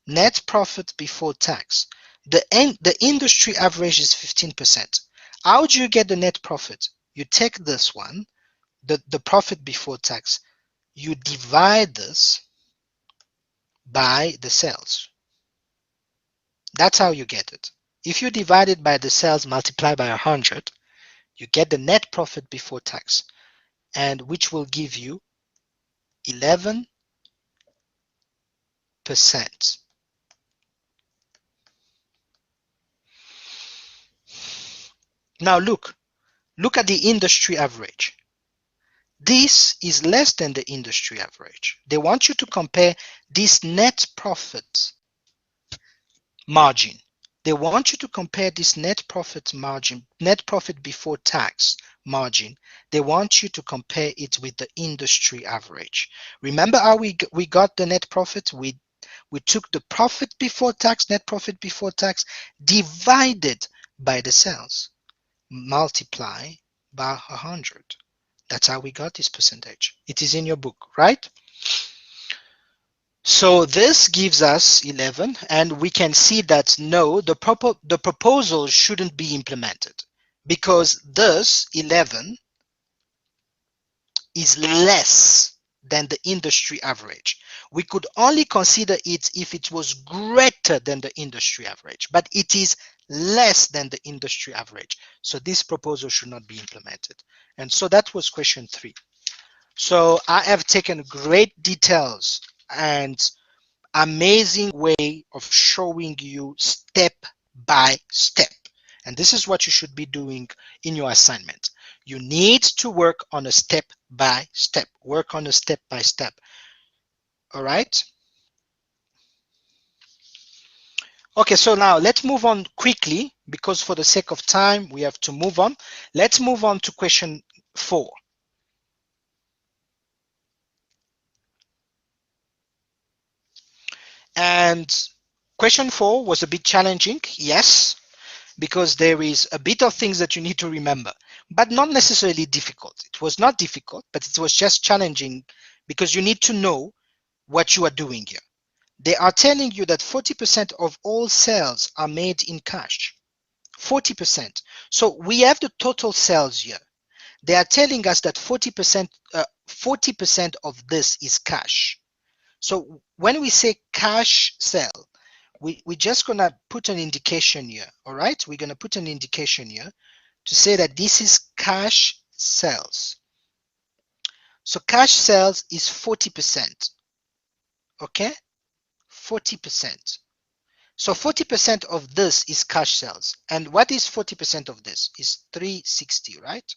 net profit before tax. The industry average is 15%. How do you get the net profit? You take this one, the profit before tax, you divide this by the sales. That's how you get it. If you divide it by the sales multiplied by 100, you get the net profit before tax, and which will give you 11%. Now look at the industry average. This is less than the industry average. They want you to compare this net profit margin. They want you to compare this net profit margin, net profit before tax margin. They want you to compare it with the industry average. Remember how we got the net profit? We took the profit before tax, net profit before tax, divided by the sales, multiply by 100. That's how we got this percentage. It is in your book, right? So this gives us 11, and we can see that no, the proposal shouldn't be implemented because this 11 is less than the industry average. We could only consider it if it was greater than the industry average, but it is less than the industry average. So this proposal should not be implemented. And so that was question 3. So I have taken great details and amazing way of showing you step by step. And this is what you should be doing in your assignment. You need to work on a step by step. Work on a step by step. All right? Okay, so now let's move on quickly because for the sake of time, we have to move on. Let's move on to question 4. And question 4 was a bit challenging, yes, because there is a bit of things that you need to remember, but not necessarily difficult. It was not difficult, but it was just challenging because you need to know what you are doing here. They are telling you that 40% of all sales are made in cash. 40%. So we have the total sales here. They are telling us that 40% of this is cash. So when we say cash sale, we're just going to put an indication here. All right, we're going to put an indication here to say that this is cash sales. So cash sales is 40%. Okay, 40%. So 40% of this is cash sales. And what is 40% of this? Is 360, right?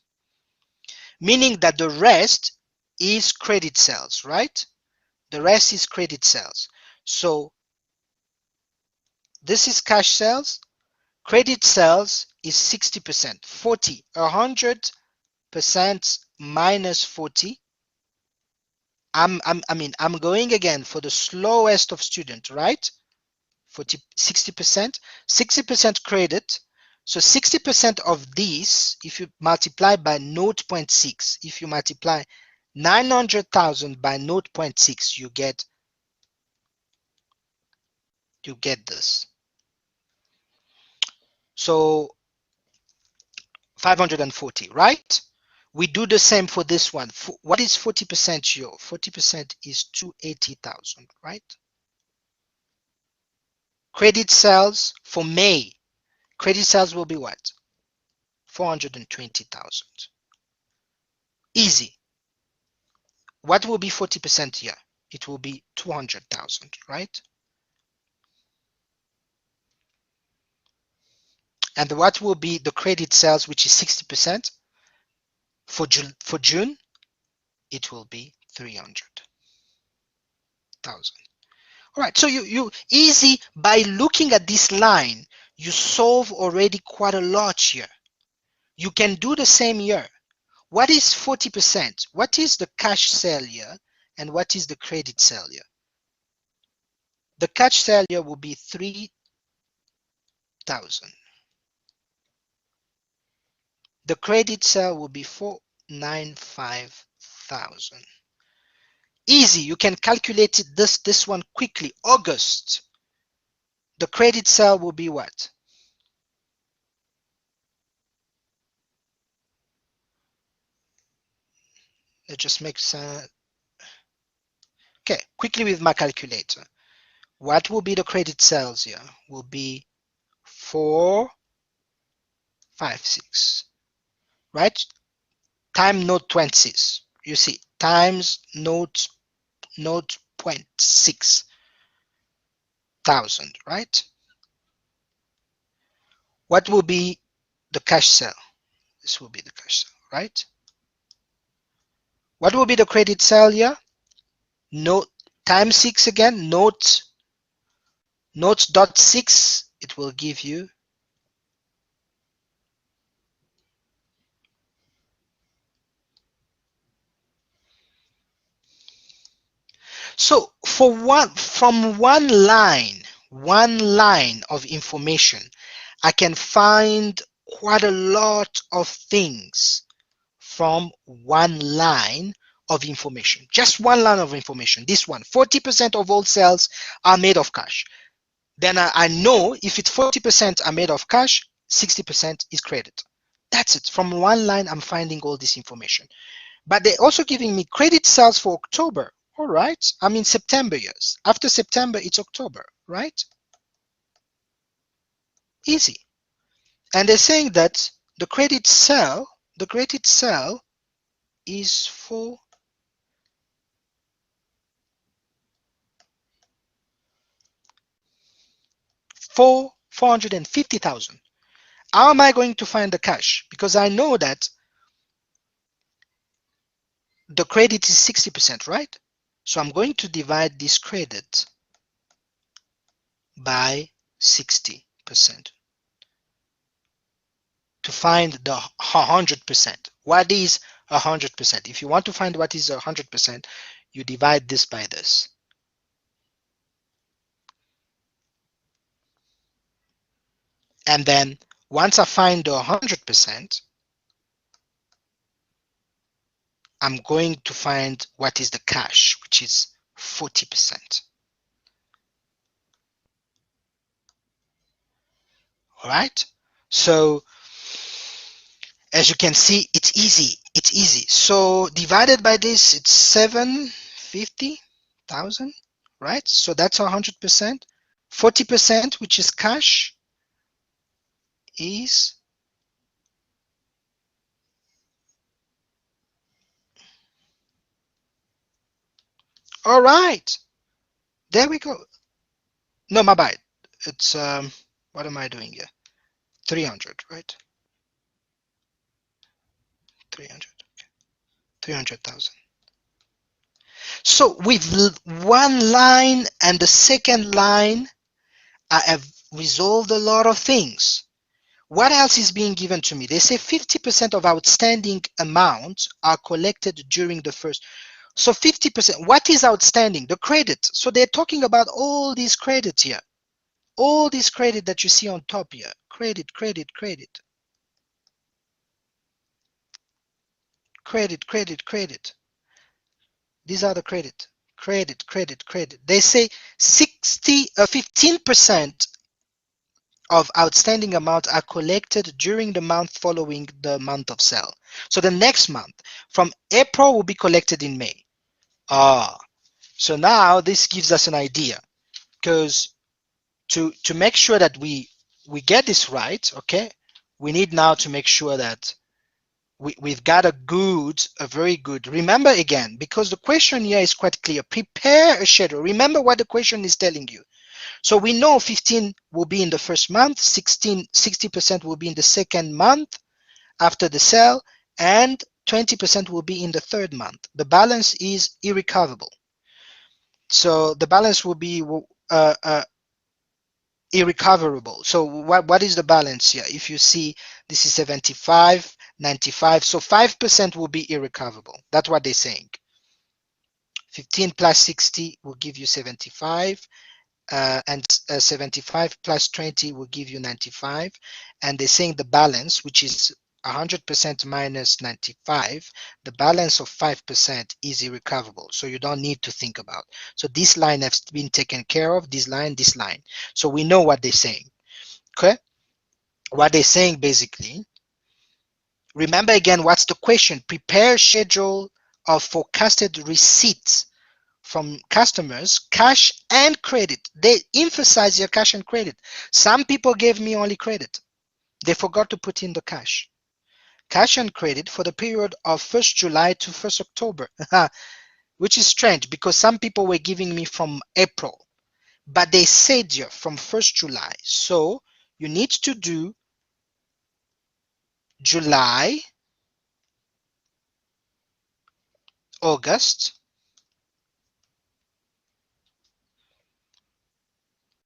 Meaning that the rest is credit sales, right? The rest is credit sales. So this is cash sales. Credit sales is 60%. 40, 100% minus 40. I'm going again for the slowest of students, right? 60% credit. So 60% of these, if you multiply by 0.6, if you multiply 900,000 by 0.6, you get this. So 540, right? We do the same for this one. What is 40% here? 40% is 280,000, right? Credit sales for May. Credit sales will be what? 420,000. Easy. What will be 40% here? It will be 200,000, right? And what will be the credit sales, which is 60%? For June, it will be 300,000. All right, so you easy by looking at this line, you solve already quite a lot here. You can do the same here. What is 40%? What is the cash sale here and what is the credit sale here? The cash sale here will be 3,000. The credit sale will be 495,000. Easy, you can calculate it this one quickly. August, the credit sale will be what? It just makes okay, quickly with my calculator. What will be the credit sales here? Will be 456, right? Time note 20s. You see, times note 0.6 thousand, right? What will be the cash sale? This will be the cash sale, right? What will be the credit sale here? Note times 6 again, note dot 6, it will give you so from one line of information, I can find quite a lot of things from one line of information. Just one line of information. This one, 40% of all sales are made of cash. Then I know if it's 40% are made of cash, 60% is credit. That's it. From one line, I'm finding all this information. But they're also giving me credit sales for October. All right. I'm in September years. After September, it's October, right? Easy. And they're saying that the credit sale is for 450,000. How am I going to find the cash? Because I know that the credit is 60%, right? So I'm going to divide this credit by 60% to find the 100%. What is 100%? If you want to find what is 100%, you divide this by this. And then once I find the 100%, I'm going to find what is the cash, which is 40%. All right. So as you can see, it's easy. It's easy. So divided by this, it's 750,000, right? So that's 100%. 40%, which is cash, is all right. There we go. No, my bad. It's what am I doing here? 300, right? 300. 300,000. So with one line and the second line, I have resolved a lot of things. What else is being given to me? They say 50% of outstanding amounts are collected during the first. So 50%, what is outstanding? The credit. So they're talking about all these credits here. All this credit that you see on top here. Credit, credit, credit. Credit, credit, credit. These are the credit. Credit, credit, credit. They say 15% of outstanding amounts are collected during the month following the month of sale. So the next month from April will be collected in May. So now this gives us an idea, because to make sure that we get this right, okay, we need now to make sure that we've got a very good, remember again, because the question here is quite clear, prepare a schedule. Remember what the question is telling you. So we know 15 will be in the first month, 60% will be in the second month after the sale, and 20% will be in the third month. The balance is irrecoverable. So the balance will be irrecoverable. So what is the balance here? If you see, this is 75, 95. So 5% will be irrecoverable. That's what they're saying. 15 plus 60 will give you 75. And 75 plus 20 will give you 95. And they're saying the balance, which is 100% minus 95, the balance of 5% is irrecoverable. So you don't need to think about. So this line has been taken care of, this line, this line. So we know what they're saying. Okay? What they're saying basically, remember again, what's the question? Prepare schedule of forecasted receipts from customers, cash and credit. They emphasize your cash and credit. Some people gave me only credit. They forgot to put in the cash. Cash and credit for the period of 1st July to 1st October, which is strange because some people were giving me from April, but they said here from 1st July. So you need to do July, August,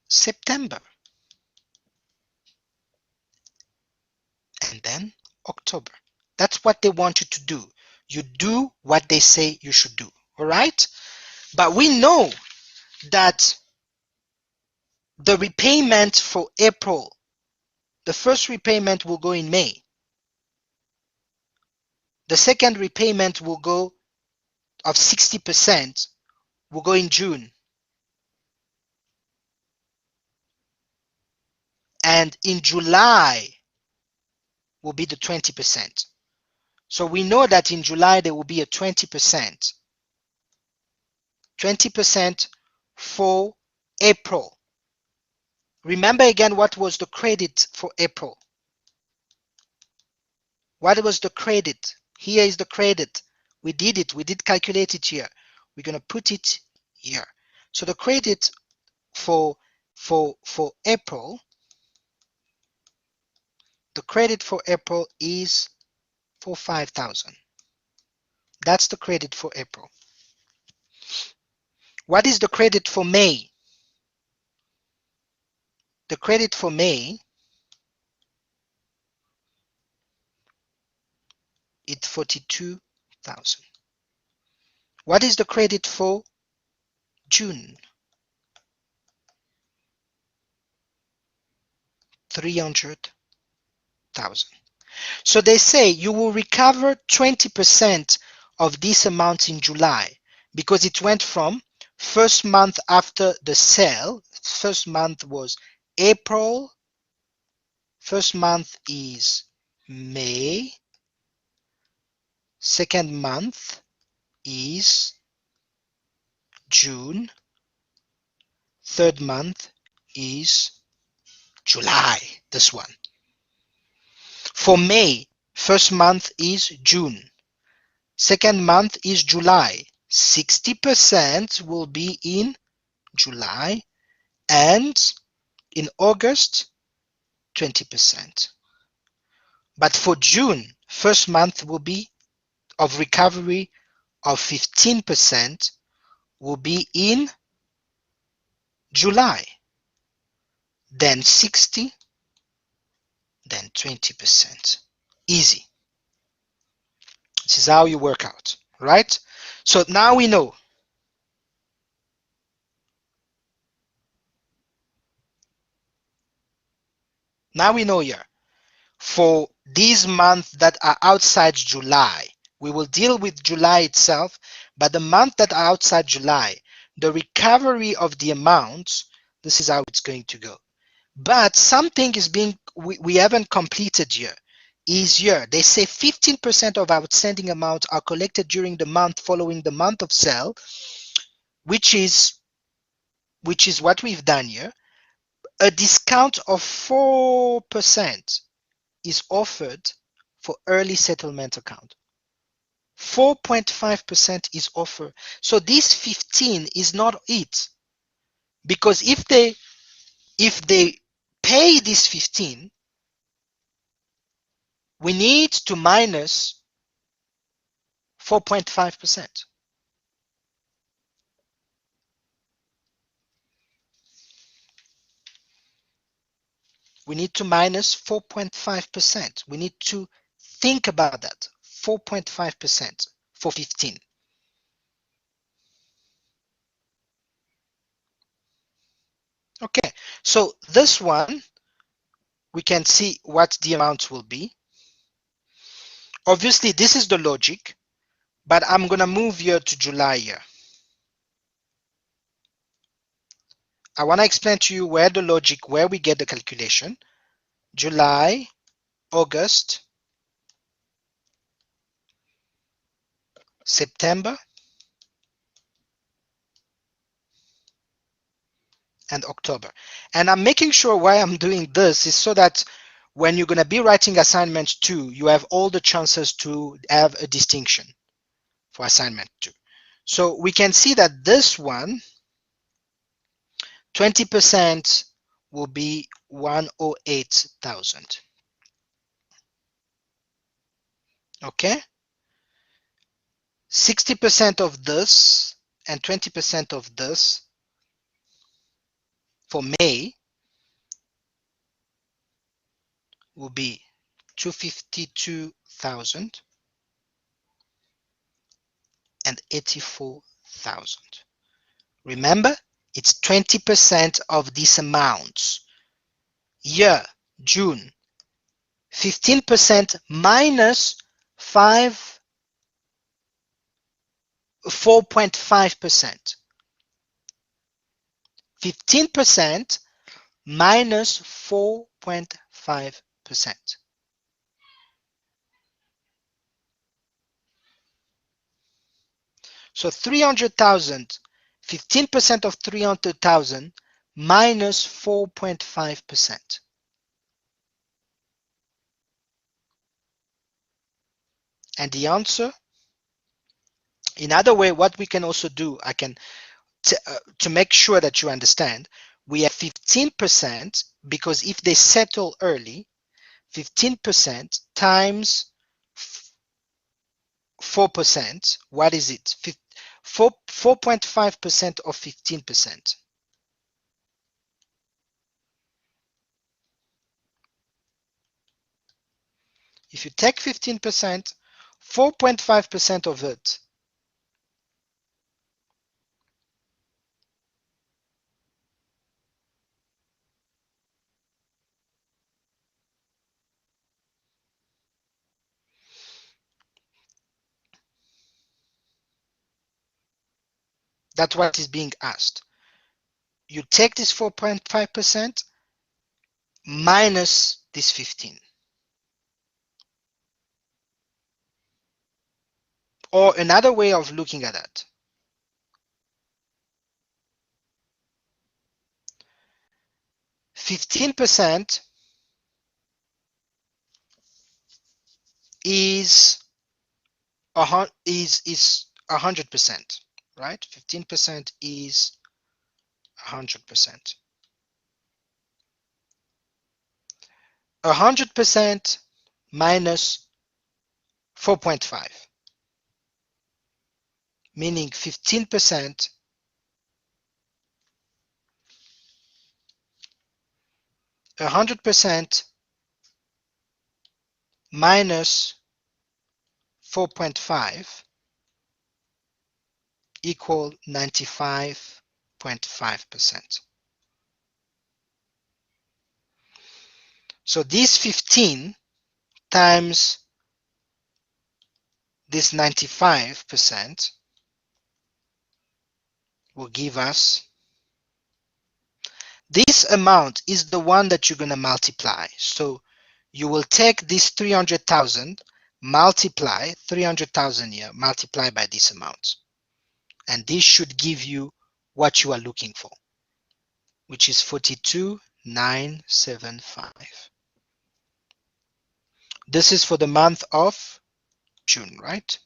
September, and then October. That's what they want you to do. You do what they say you should do. All right? But we know that the repayment for April, the first repayment will go in May. The second repayment will go of 60% will go in June. And in July will be the 20%. So we know that in July there will be a 20%. 20% for April. Remember again what was the credit for April. What was the credit? Here is the credit. We did it. We did calculate it here. We're going to put it here. So the credit for April, the credit for April is for 5,000. That's the credit for April. What is the credit for May? The credit for May, it's 42,000. What is the credit for June? 300,000. So they say you will recover 20% of this amount in July because it went from first month after the sale. First month was April. First month is May. Second month is June. Third month is July. This one. For May, first month is June. Second month is July. 60% will be in July, and in August, 20%. But for June, first month will be of recovery of 15% will be in July, then 60, then 20%. Easy. This is how you work out, right? So now we know. Now we know here. For these months that are outside July, we will deal with July itself, but the months that are outside July, the recovery of the amounts, this is how it's going to go. But something is being, we haven't completed here, is here. They say 15% of outstanding amounts are collected during the month following the month of sale, which is what we've done here. A discount of 4% is offered for early settlement account. 4.5% is offered. So this 15 is not it. Because if they pay this 15, we need to minus 4.5%. We need to minus 4.5%. We need to think about that. 4.5% for 15. Okay, so this one, we can see what the amount will be. Obviously, this is the logic, but I'm going to move here to July here. I want to explain to you where the logic, where we get the calculation. July, August, September, and October. And I'm making sure why I'm doing this is so that when you're going to be writing assignment 2, you have all the chances to have a distinction for assignment 2. So we can see that this one, 20% will be 108,000. Okay? 60% of this and 20% of this for May will be 252,000 and 84,000. Remember, it's 20% of these amounts. Year, June, 15% minus 4.5%. 15% minus 4.5%. So 300,000, 15% of 300,000 minus 4.5%. And the answer, in other way, what we can also do, to make sure that you understand, we have 15% because if they settle early, 15% times 4%, what is it? 4.5% of 15%. If you take 15%, 4.5% of it that's what is being asked. You take this 4.5% minus this 15. Or another way of looking at that. 15% is 100%, right? 15% is 100%. 100% minus 4.5, meaning 15%, 100% minus 4.5 equal 95.5%. So this 15 times this 95% will give us, this amount is the one that you're going to multiply. So you will take this 300,000, multiply 300,000 here, multiply by this amount. And this should give you what you are looking for, which is 42,975. This is for the month of June, right?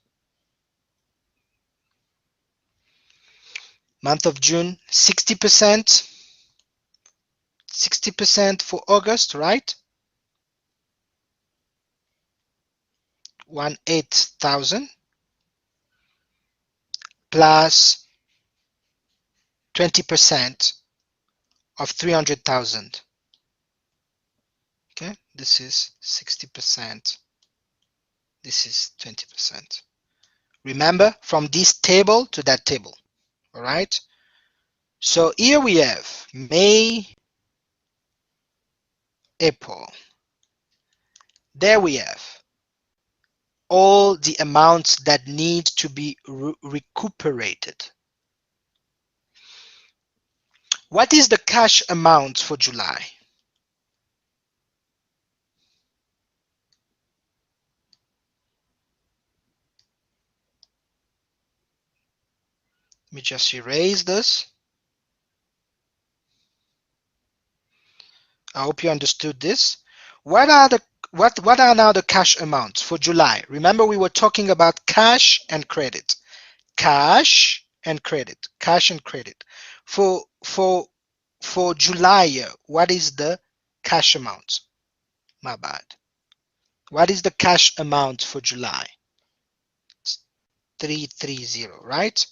Month of June, 60%, 60% for August, right? 18,000 plus 20% of 300,000. Okay, this is 60% This is 20%. Remember, from this table to that table. All right. So here we have May, April. There we have all the amounts that need to be recuperated. What is the cash amount for July? Let me just erase this. I hope you understood this. What are now the cash amounts for July? Remember, we were talking about cash and credit. Cash and credit. Cash and credit. For July, what is the cash amount? My bad. What is the cash amount for July? It's 330, right?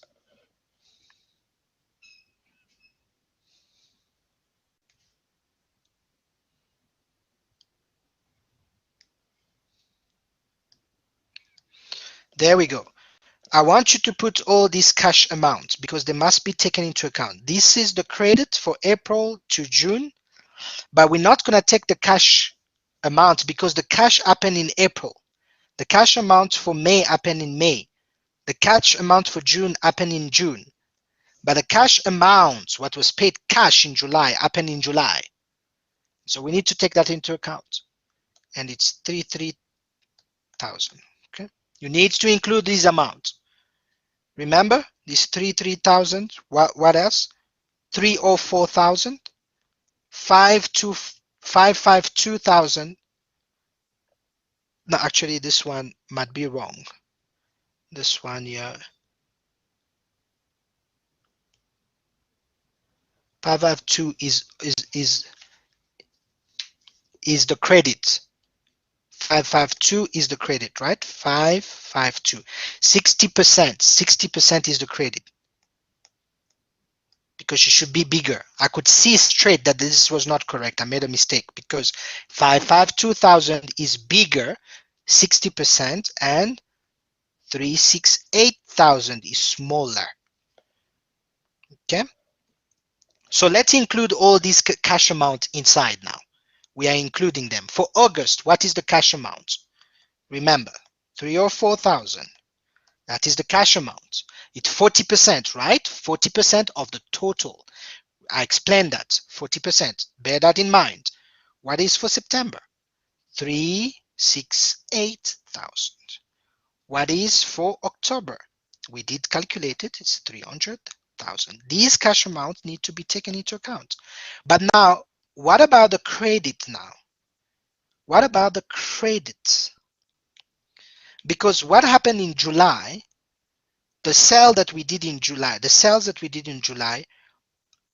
There we go. I want you to put all these cash amounts because they must be taken into account. This is the credit for April to June, but we're not going to take the cash amount because the cash happened in April. The cash amount for May happened in May. The cash amount for June happened in June. But the cash amount, what was paid cash in July, happened in July. So we need to take that into account. And it's 33,000. Okay. You need to include this amount. Remember this 33,000. What else? 304,000. 552,000. No, actually, this one might be wrong. This one here. 552 is the credit. 552 is the credit, right? 552. 60%. 60% is the credit. Because it should be bigger. I could see straight that this was not correct. I made a mistake because 552,000 is bigger, 60%, and 368,000 is smaller. Okay. So let's include all these cash amounts inside now. We are including them. For August, what is the cash amount? Remember, 304,000. That is the cash amount. It's 40%, right? 40% of the total. I explained that. 40%. Bear that in mind. What is for September? 368,000. What is for October? We did calculate it. It's 300,000. These cash amounts need to be taken into account. But now, what about the credit now? What about the credit? Because what happened in July, the sales that we did in July,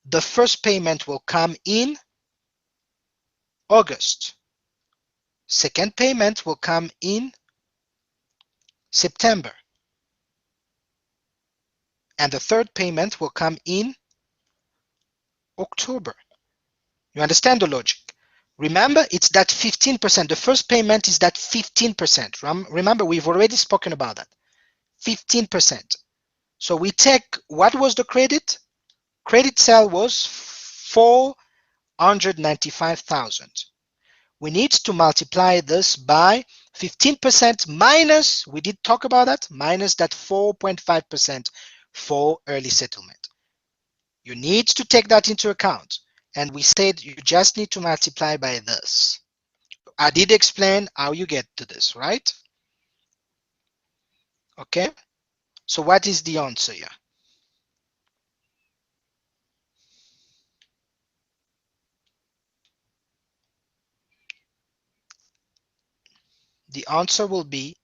the first payment will come in August. Second payment will come in September. And the third payment will come in October. You understand the logic? Remember, it's that 15%. The first payment is that 15%. Remember, we've already spoken about that. 15%. So we take, what was the credit? Credit sale was 495,000. We need to multiply this by 15% minus, we did talk about that, minus that 4.5% for early settlement. You need to take that into account. And we said you just need to multiply by this. I did explain how you get to this, right? Okay. So what is the answer here? The answer will be,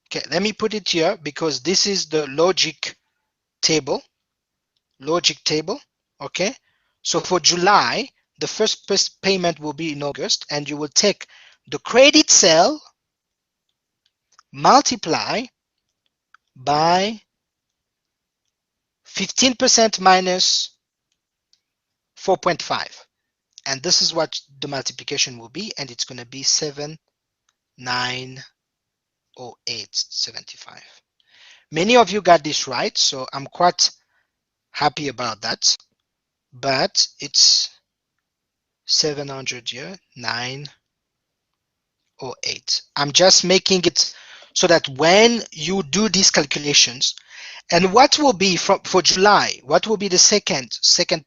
okay, let me put it here because this is the logic table. Okay. So for July, the first payment will be in August, and you will take the credit sale multiply by 15% minus 4.5. And this is what the multiplication will be, and it's going to be 7 908.75. Many of you got this right, so I'm quite happy about that. But it's 700 here, 908. I'm just making it so that when you do these calculations, and what will be for July, what will be the second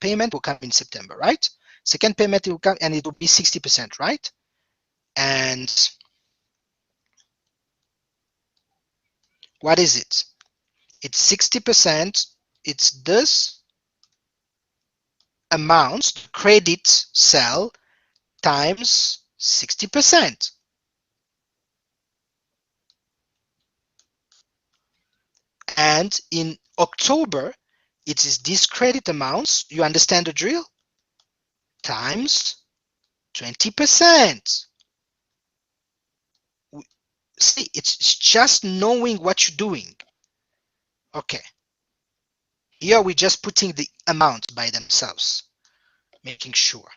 payment will come in September, right? Second payment will come and it will be 60%, right? And what is it? It's 60%. It's this amount, credit cell, times 60%. And in October, it is these credit amounts, you understand the drill? Times 20%. See, it's just knowing what you're doing. Okay. Here we're just putting the amount by themselves, making sure.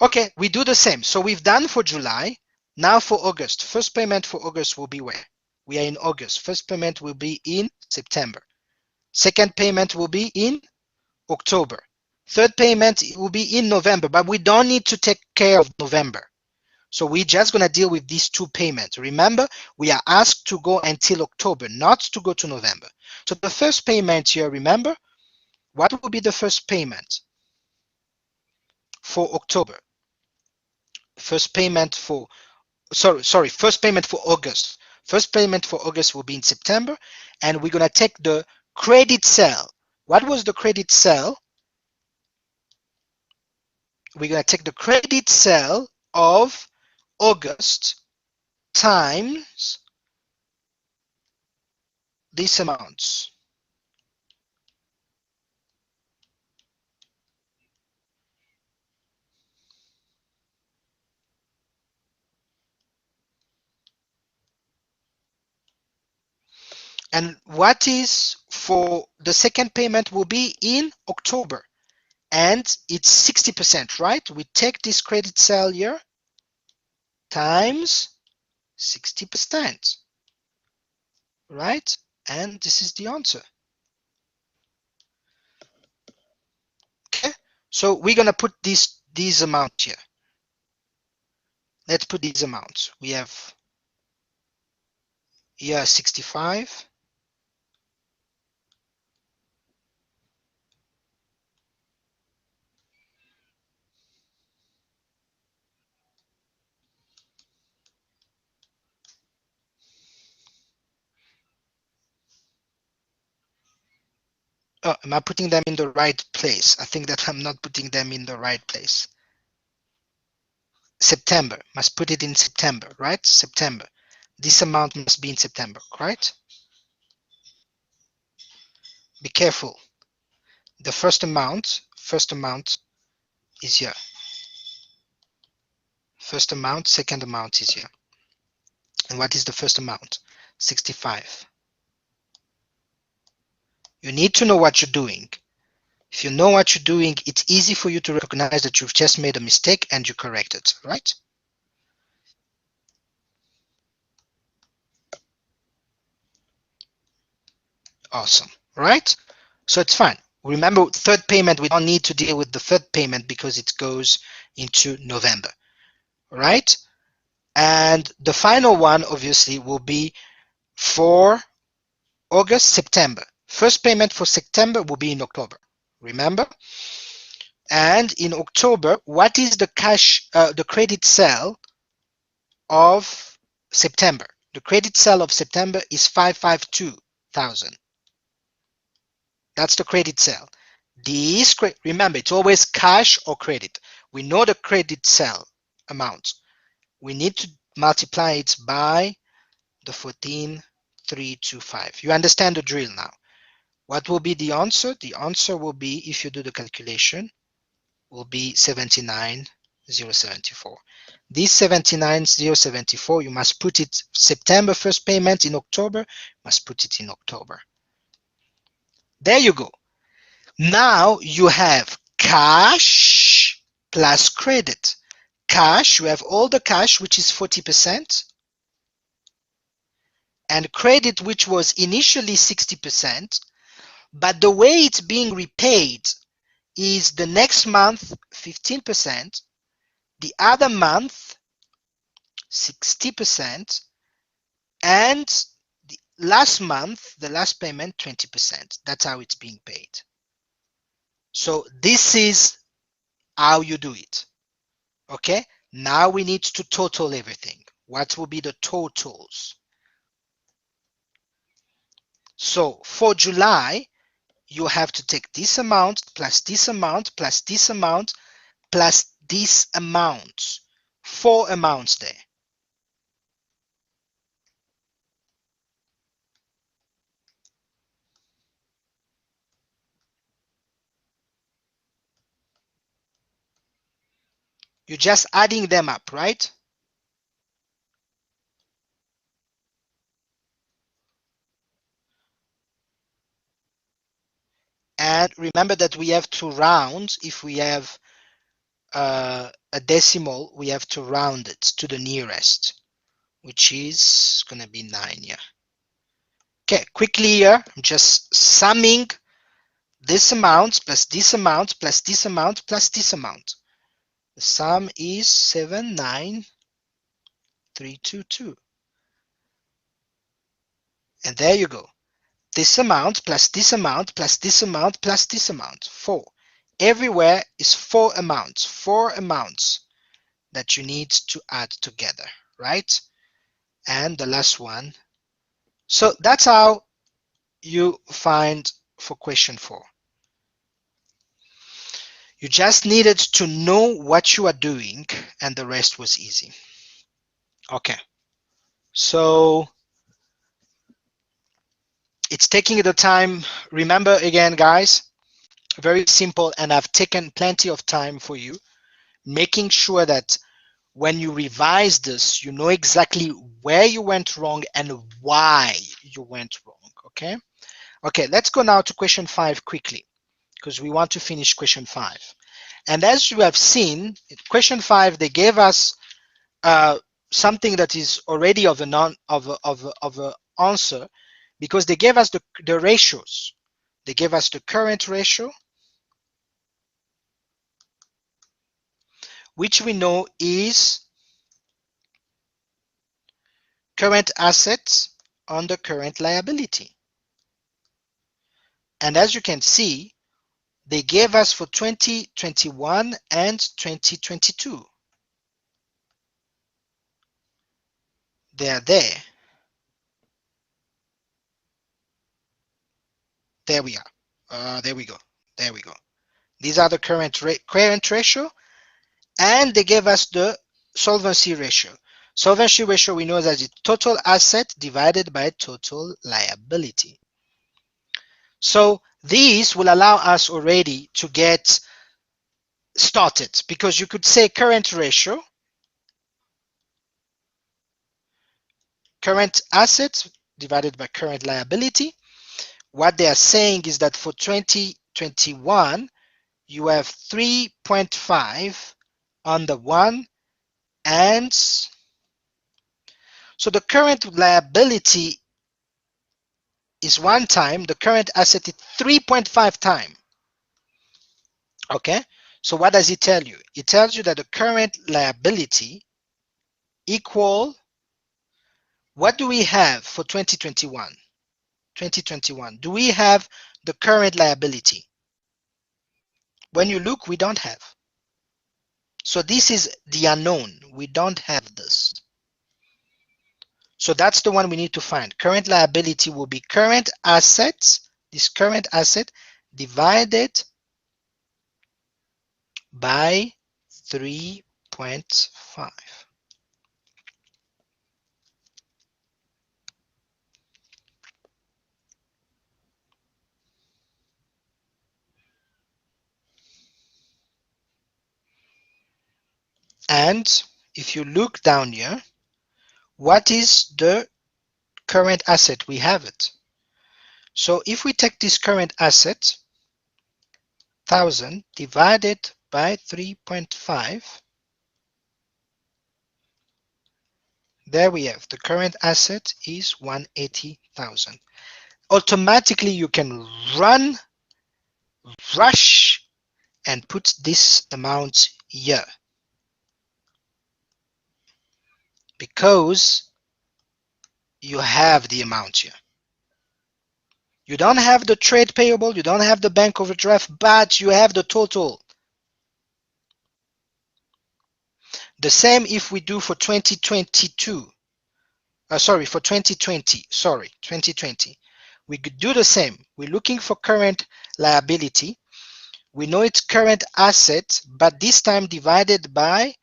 Okay, we do the same. So we've done for July. Now for August. First payment for August will be where? We are in August. First payment will be in September. Second payment will be in October. Third payment will be in November, but we don't need to take care of November. So we're just going to deal with these two payments. Remember, we are asked to go until October, not to go to November. So the first payment here, remember, what will be the first payment for October? First payment for, first payment for August. First payment for August will be in September, and we're going to take the credit cell. What was the credit cell? We're going to take the credit cell of August times these amounts. And what is for the second payment will be in October, and it's 60%, right? We take this credit cell here times 60%, right? And this is the answer. Okay, so we're gonna put these amounts here. Let's put these amounts. We have here 65. Oh, am I putting them in the right place? I think that I'm not putting them in the right place. September, must put it in September, right? September. This amount must be in September, right? Be careful. The first amount is here. First amount, second amount is here. And what is the first amount? 65. You need to know what you're doing. If you know what you're doing, it's easy for you to recognize that you've just made a mistake and you correct it, right? Awesome, right? So it's fine. Remember, third payment, we don't need to deal with the third payment because it goes into November, right? And the final one, obviously, will be for August, September. First payment for September will be in October, remember? And in October, what is the the credit cell of September? The credit cell of September is 552,000. That's the credit cell. Remember, it's always cash or credit. We know the credit cell amount. We need to multiply it by the 14,325. You understand the drill now. What will be the answer? The answer will be, if you do the calculation, will be 79,074. This 79,074, you must put it September first payment in October, must put it in October. There you go. Now you have cash plus credit. cash, you have all the cash, which is 40%, and credit, which was initially 60%, but the way it's being repaid is the next month 15%, the other month 60%, and the last month, the last payment 20%. That's how it's being paid. So this is how you do it. Okay, now we need to total everything. What will be the totals? So for July, you have to take this amount plus this amount plus this amount plus this amount. 4 amounts there. You're just adding them up, right? And remember that we have to round. If we have a decimal, we have to round it to the nearest, which is going to be 9 here. Okay, quickly here, I'm just summing this amount plus this amount plus this amount plus this amount. The sum is 79322. And there you go. This amount plus this amount plus this amount plus this amount. 4. Everywhere is 4 amounts that you need to add together, right? And the last one. So that's how you find for question 4. You just needed to know what you are doing, and the rest was easy. Okay, so it's taking the time. Remember again, guys, very simple, and I've taken plenty of time for you, making sure that when you revise this, you know exactly where you went wrong and why you went wrong. Okay, okay, let's go now to question 5 quickly, because we want to finish question 5. And as you have seen, in question 5, they gave us something that is already of an answer, because they gave us the ratios. They gave us the current ratio, which we know is current assets under current liability. And as you can see, they gave us for 2021 and 2022. They are there. There we are. There we go. There we go. These are the current ratio, and they gave us the solvency ratio. Solvency ratio we know as the total asset divided by total liability. So these will allow us already to get started, because you could say current ratio, current assets divided by current liability. What they are saying is that for 2021, you have 3.5 on the one, and so the current liability is 1 time, the current asset is 3.5 times. Okay, so what does it tell you? It tells you that the current liability equal, what do we have for 2021? 2021, do we have the current liability? When you look, we don't have. So this is the unknown. We don't have this. So that's the one we need to find. Current liability will be current assets, this current asset divided by 3.5. And if you look down here, what is the current asset? We have it. So if we take this current asset, 1000 divided by 3.5, There we have the current asset is 180,000. Automatically you can rush and put this amount here because you have the amount here. You don't have the trade payable, you don't have the bank overdraft, but you have the total. The same if we do for 2022. For 2020. Sorry, 2020. We could do the same. We're looking for current liability. We know it's current asset, but this time divided by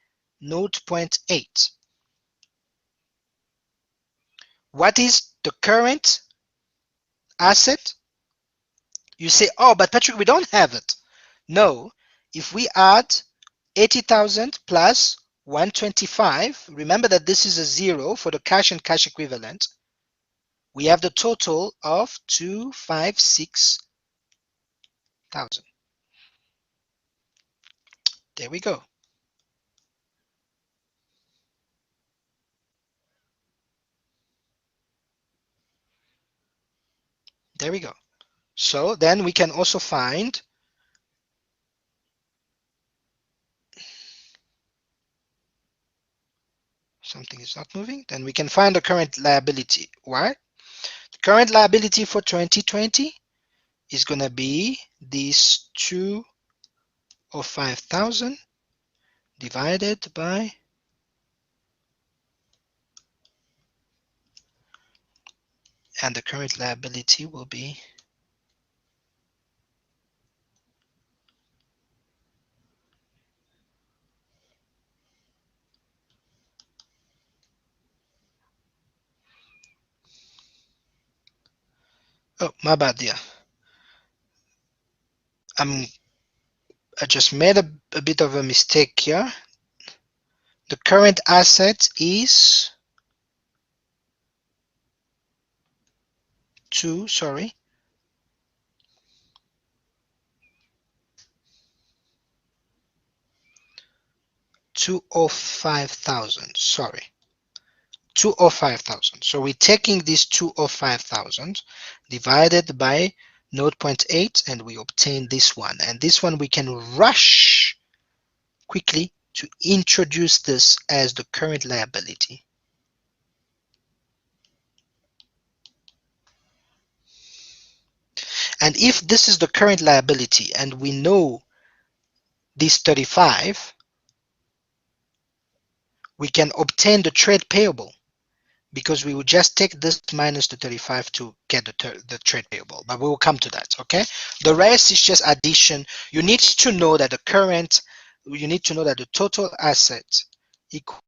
0.8. What is the current asset? You say, oh, but Patrick, we don't have it. No, if we add 80,000 plus 125, remember that this is a zero for the cash and cash equivalent, we have the total of 256,000. There we go. There we go. So then we can also find something is not moving. Then we can find the current liability. Why? The current liability for 2020 is going to be this 205,000 divided by, and the current liability will be oh, my bad, yeah. I just made a bit of a mistake here. The current asset is 205,000. Sorry. 205,000. So we're taking this 205,000 divided by 0.8 and we obtain this one. And this one we can rush quickly to introduce this as the current liability. And if this is the current liability and we know this 35, we can obtain the trade payable because we will just take this minus the 35 to get the trade payable, but we will come to that, okay? The rest is just addition. You need to know that the total asset equals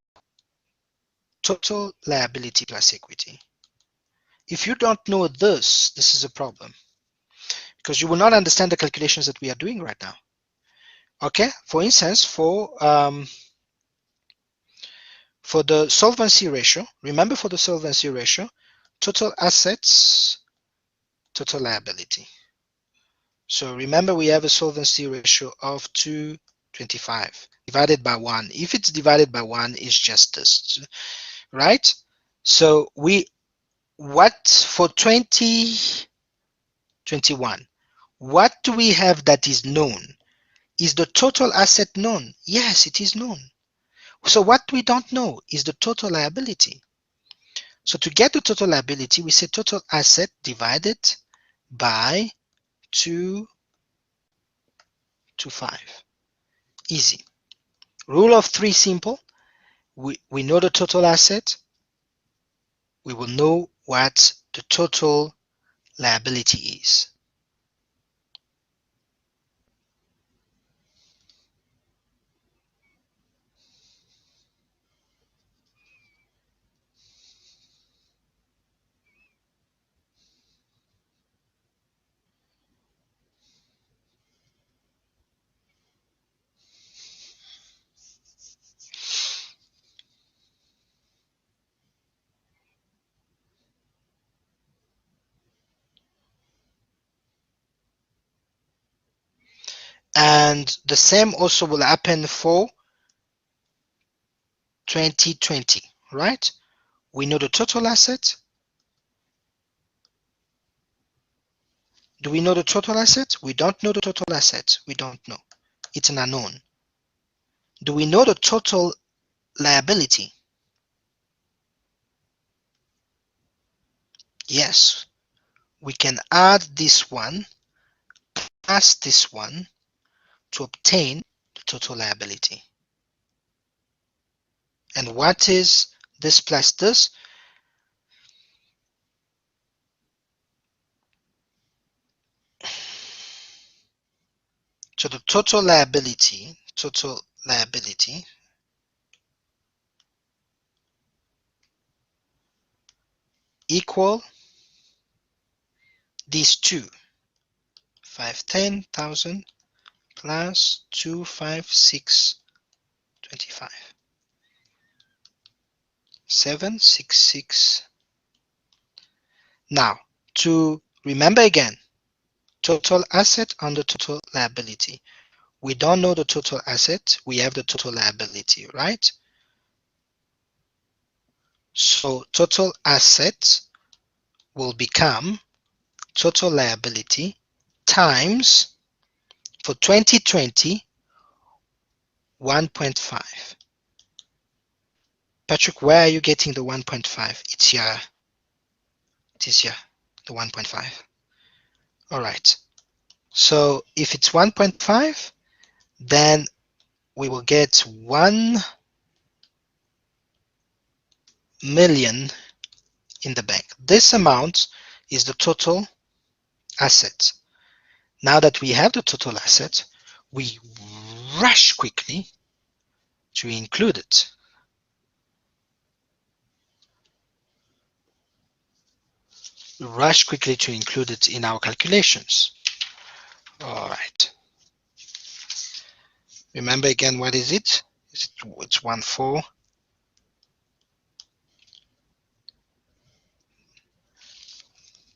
total liability plus equity. If you don't know this is a problem because you will not understand the calculations that we are doing right now. Okay, for instance, for the solvency ratio, remember for the solvency ratio, total assets, total liability. So remember we have a solvency ratio of 225 divided by 1. If it's divided by 1, it's just this, right? So what for 2021, what do we have that is known? Is the total asset known? Yes, it is known. So what we don't know is the total liability. So to get the total liability, we say total asset divided by 225. Easy. Rule of 3 simple. We know the total asset. We will know what the total liability is. And the same also will happen for 2020, right? We know the total asset. Do we know the total asset? We don't know the total asset. We don't know. It's an unknown. Do we know the total liability? Yes. We can add this one plus this one to obtain the total liability. And what is this plus this? So the total liability equal these two, 510,000 plus 25625, 766. Now, to remember again, total asset under total liability. We don't know the total asset, we have the total liability, right? So total asset will become total liability times, for 2020, 1.5. Patrick, where are you getting the 1.5? It's here. It is here, the 1.5. All right. So if it's 1.5, then we will get 1 million in the bank. This amount is the total asset. Now that we have the total asset, we rush quickly to include it. Rush quickly to include it in our calculations. All right. Remember again, what is it? It's 1.4.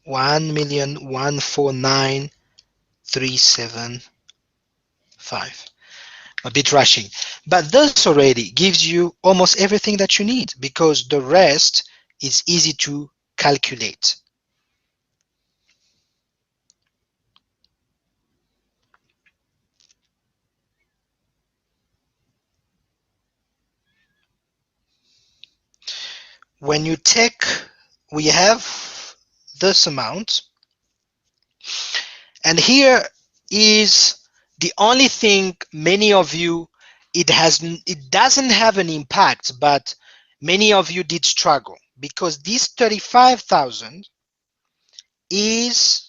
1,149,375. A bit rushing, but this already gives you almost everything that you need because the rest is easy to calculate. When you take, we have this amount, and here is the only thing many of you, it doesn't have an impact, but many of you did struggle because this 35,000 is,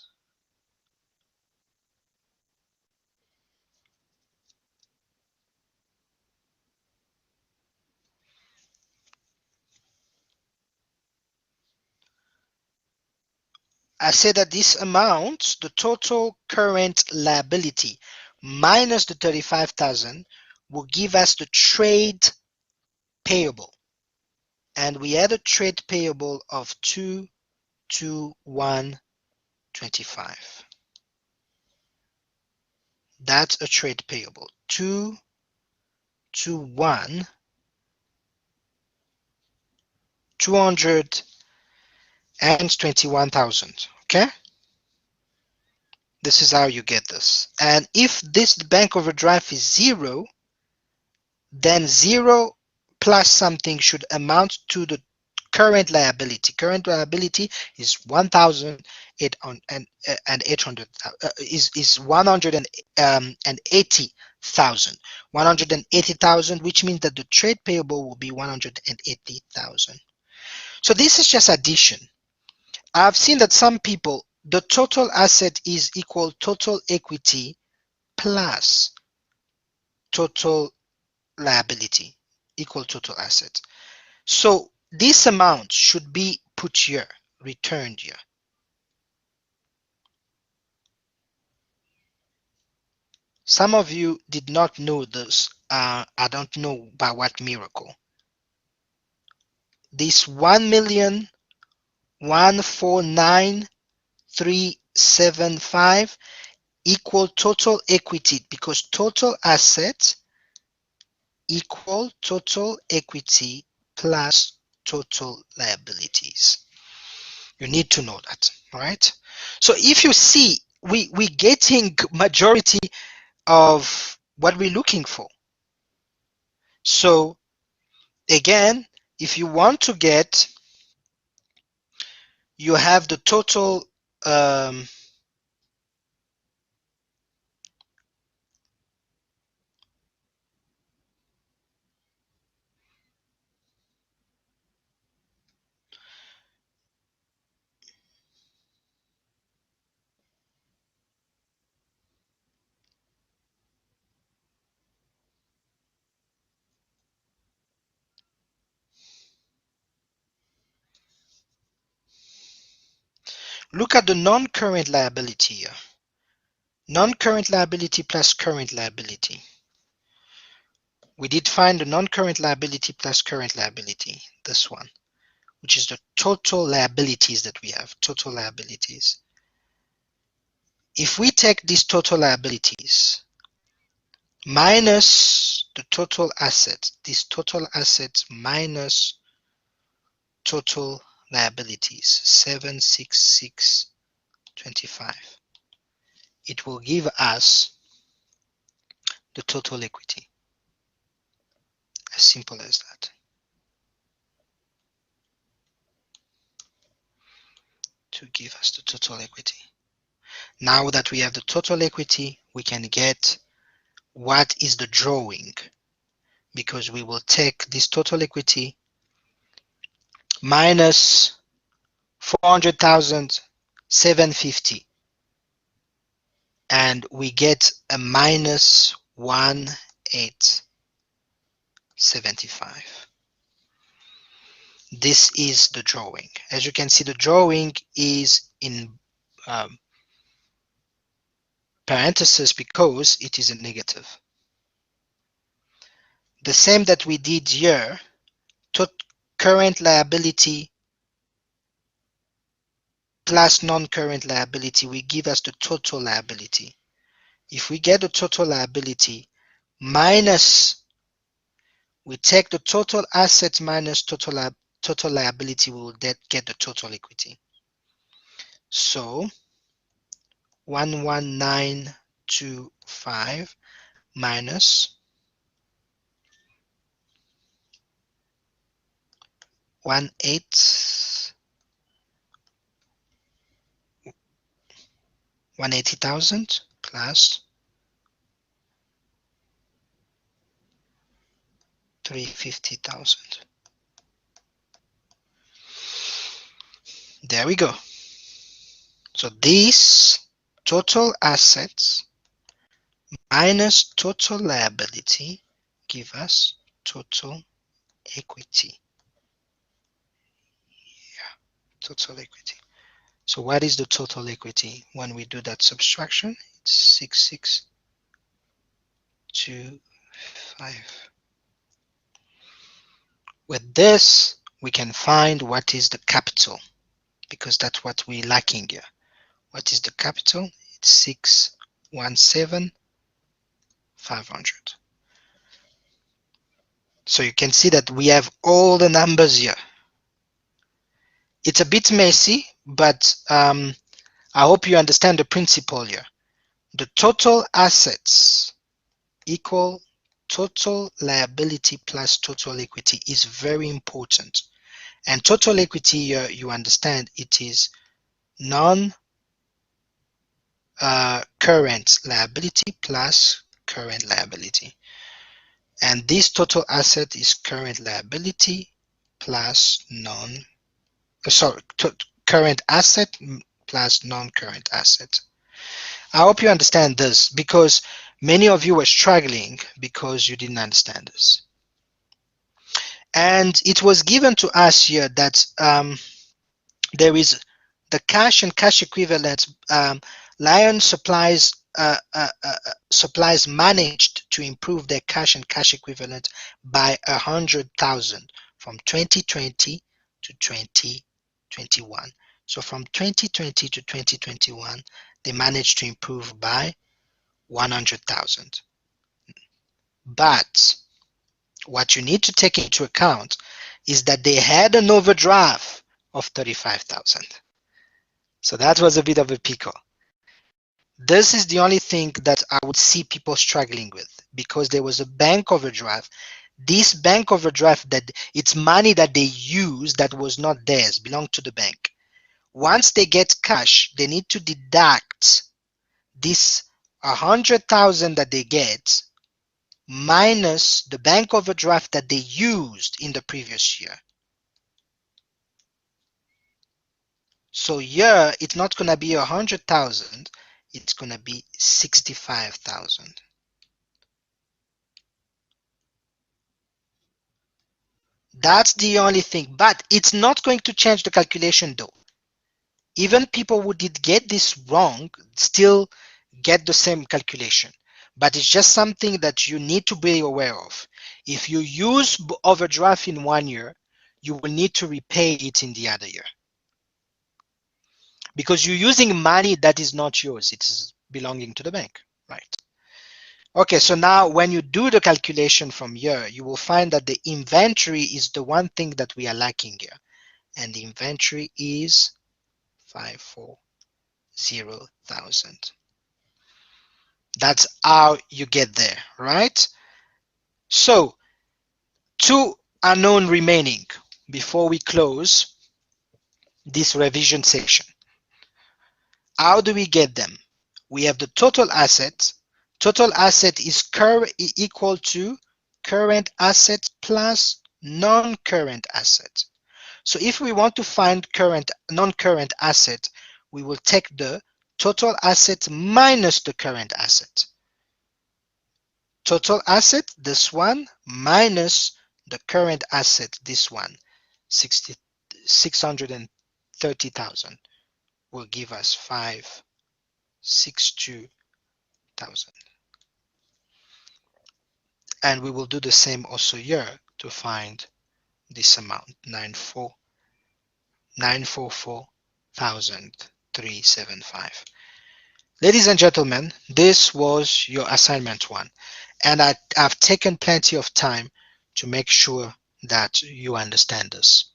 I said that this amount, the total current liability minus the 35,000 will give us the trade payable. And we had a trade payable of 22125. That's a trade payable. 221, 221,000. Okay? This is how you get this. And if this bank overdraft is 0, then 0 plus something should amount to the current liability. Current liability is 1,800 is 180,000. 180,000, which means that the trade payable will be 180,000. So this is just addition. I've seen that some people, the total asset is equal total equity plus total liability equal total asset. So this amount should be put here, returned here. Some of you did not know this. I don't know by what miracle. This 1,149,375 equal total equity, because total asset equal total equity plus total liabilities. You need to know that, all right? So if you see, we're getting majority of what we're looking for. So again, if you want to get, you have the total, look at the non-current liability here. Non-current liability plus current liability. We did find the non-current liability plus current liability, this one, which is the total liabilities that we have, total liabilities. If we take these total liabilities minus the total assets, these total assets minus total liabilities, 76625, it will give us the total equity. As simple as that. To give us the total equity. Now that we have the total equity, we can get what is the drawing, because we will take this total equity minus 400,750, and we get a minus 1875. This is the drawing. As you can see, the drawing is in parentheses because it is a negative. The same that we did here, current liability plus non-current liability will give us the total liability. If we get the total liability minus, we take the total assets minus total liability, we will get the total equity. So 11925 minus 180,000 plus 350,000. There we go. So these total assets minus total liability give us total equity. Yeah, total equity. So what is the total equity? When we do that subtraction, it's 6625. With this, we can find what is the capital, because that's what we're lacking here. What is the capital? It's 617,500. So you can see that we have all the numbers here. It's a bit messy, but I hope you understand the principle here. The total assets equal total liability plus total equity is very important. And total equity here, you understand, it is non-current liability plus current liability. And this total asset is current liability plus current asset plus non-current asset. I hope you understand this, because many of you were struggling because you didn't understand this. And it was given to us here that there is the cash and cash equivalents. Lion Supplies managed to improve their cash and cash equivalent by 100,000 from 2020 to 2021. So from 2020 to 2021, they managed to improve by 100,000. But what you need to take into account is that they had an overdraft of 35,000. So that was a bit of a pickle. This is the only thing that I would see people struggling with, because there was a bank overdraft. This bank overdraft, that it's money that they use that was not theirs, belonged to the bank. Once they get cash, they need to deduct this 100,000 that they get minus the bank overdraft that they used in the previous year. So here it's not going to be 100,000, it's going to be 65,000. That's the only thing, but it's not going to change the calculation though. Even people who did get this wrong still get the same calculation, but it's just something that you need to be aware of. If you use overdraft in 1 year, you will need to repay it in the other year, because you're using money that is not yours, it's belonging to the bank, right? Okay, so now when you do the calculation from here, you will find that the inventory is the one thing that we are lacking here, and the inventory is 540,000. That's how you get there, right? So 2 unknown remaining before we close this revision section. How do we get them? We have the total assets. Total asset is equal to current assets plus non-current assets. So if we want to find non-current asset, we will take the total asset minus the current asset. Total asset, this one, minus the current asset, this one, 630,000, will give us 562,000. And we will do the same also here to find this amount, 944,375. Ladies and gentlemen, this was your assignment 1, and I've taken plenty of time to make sure that you understand this.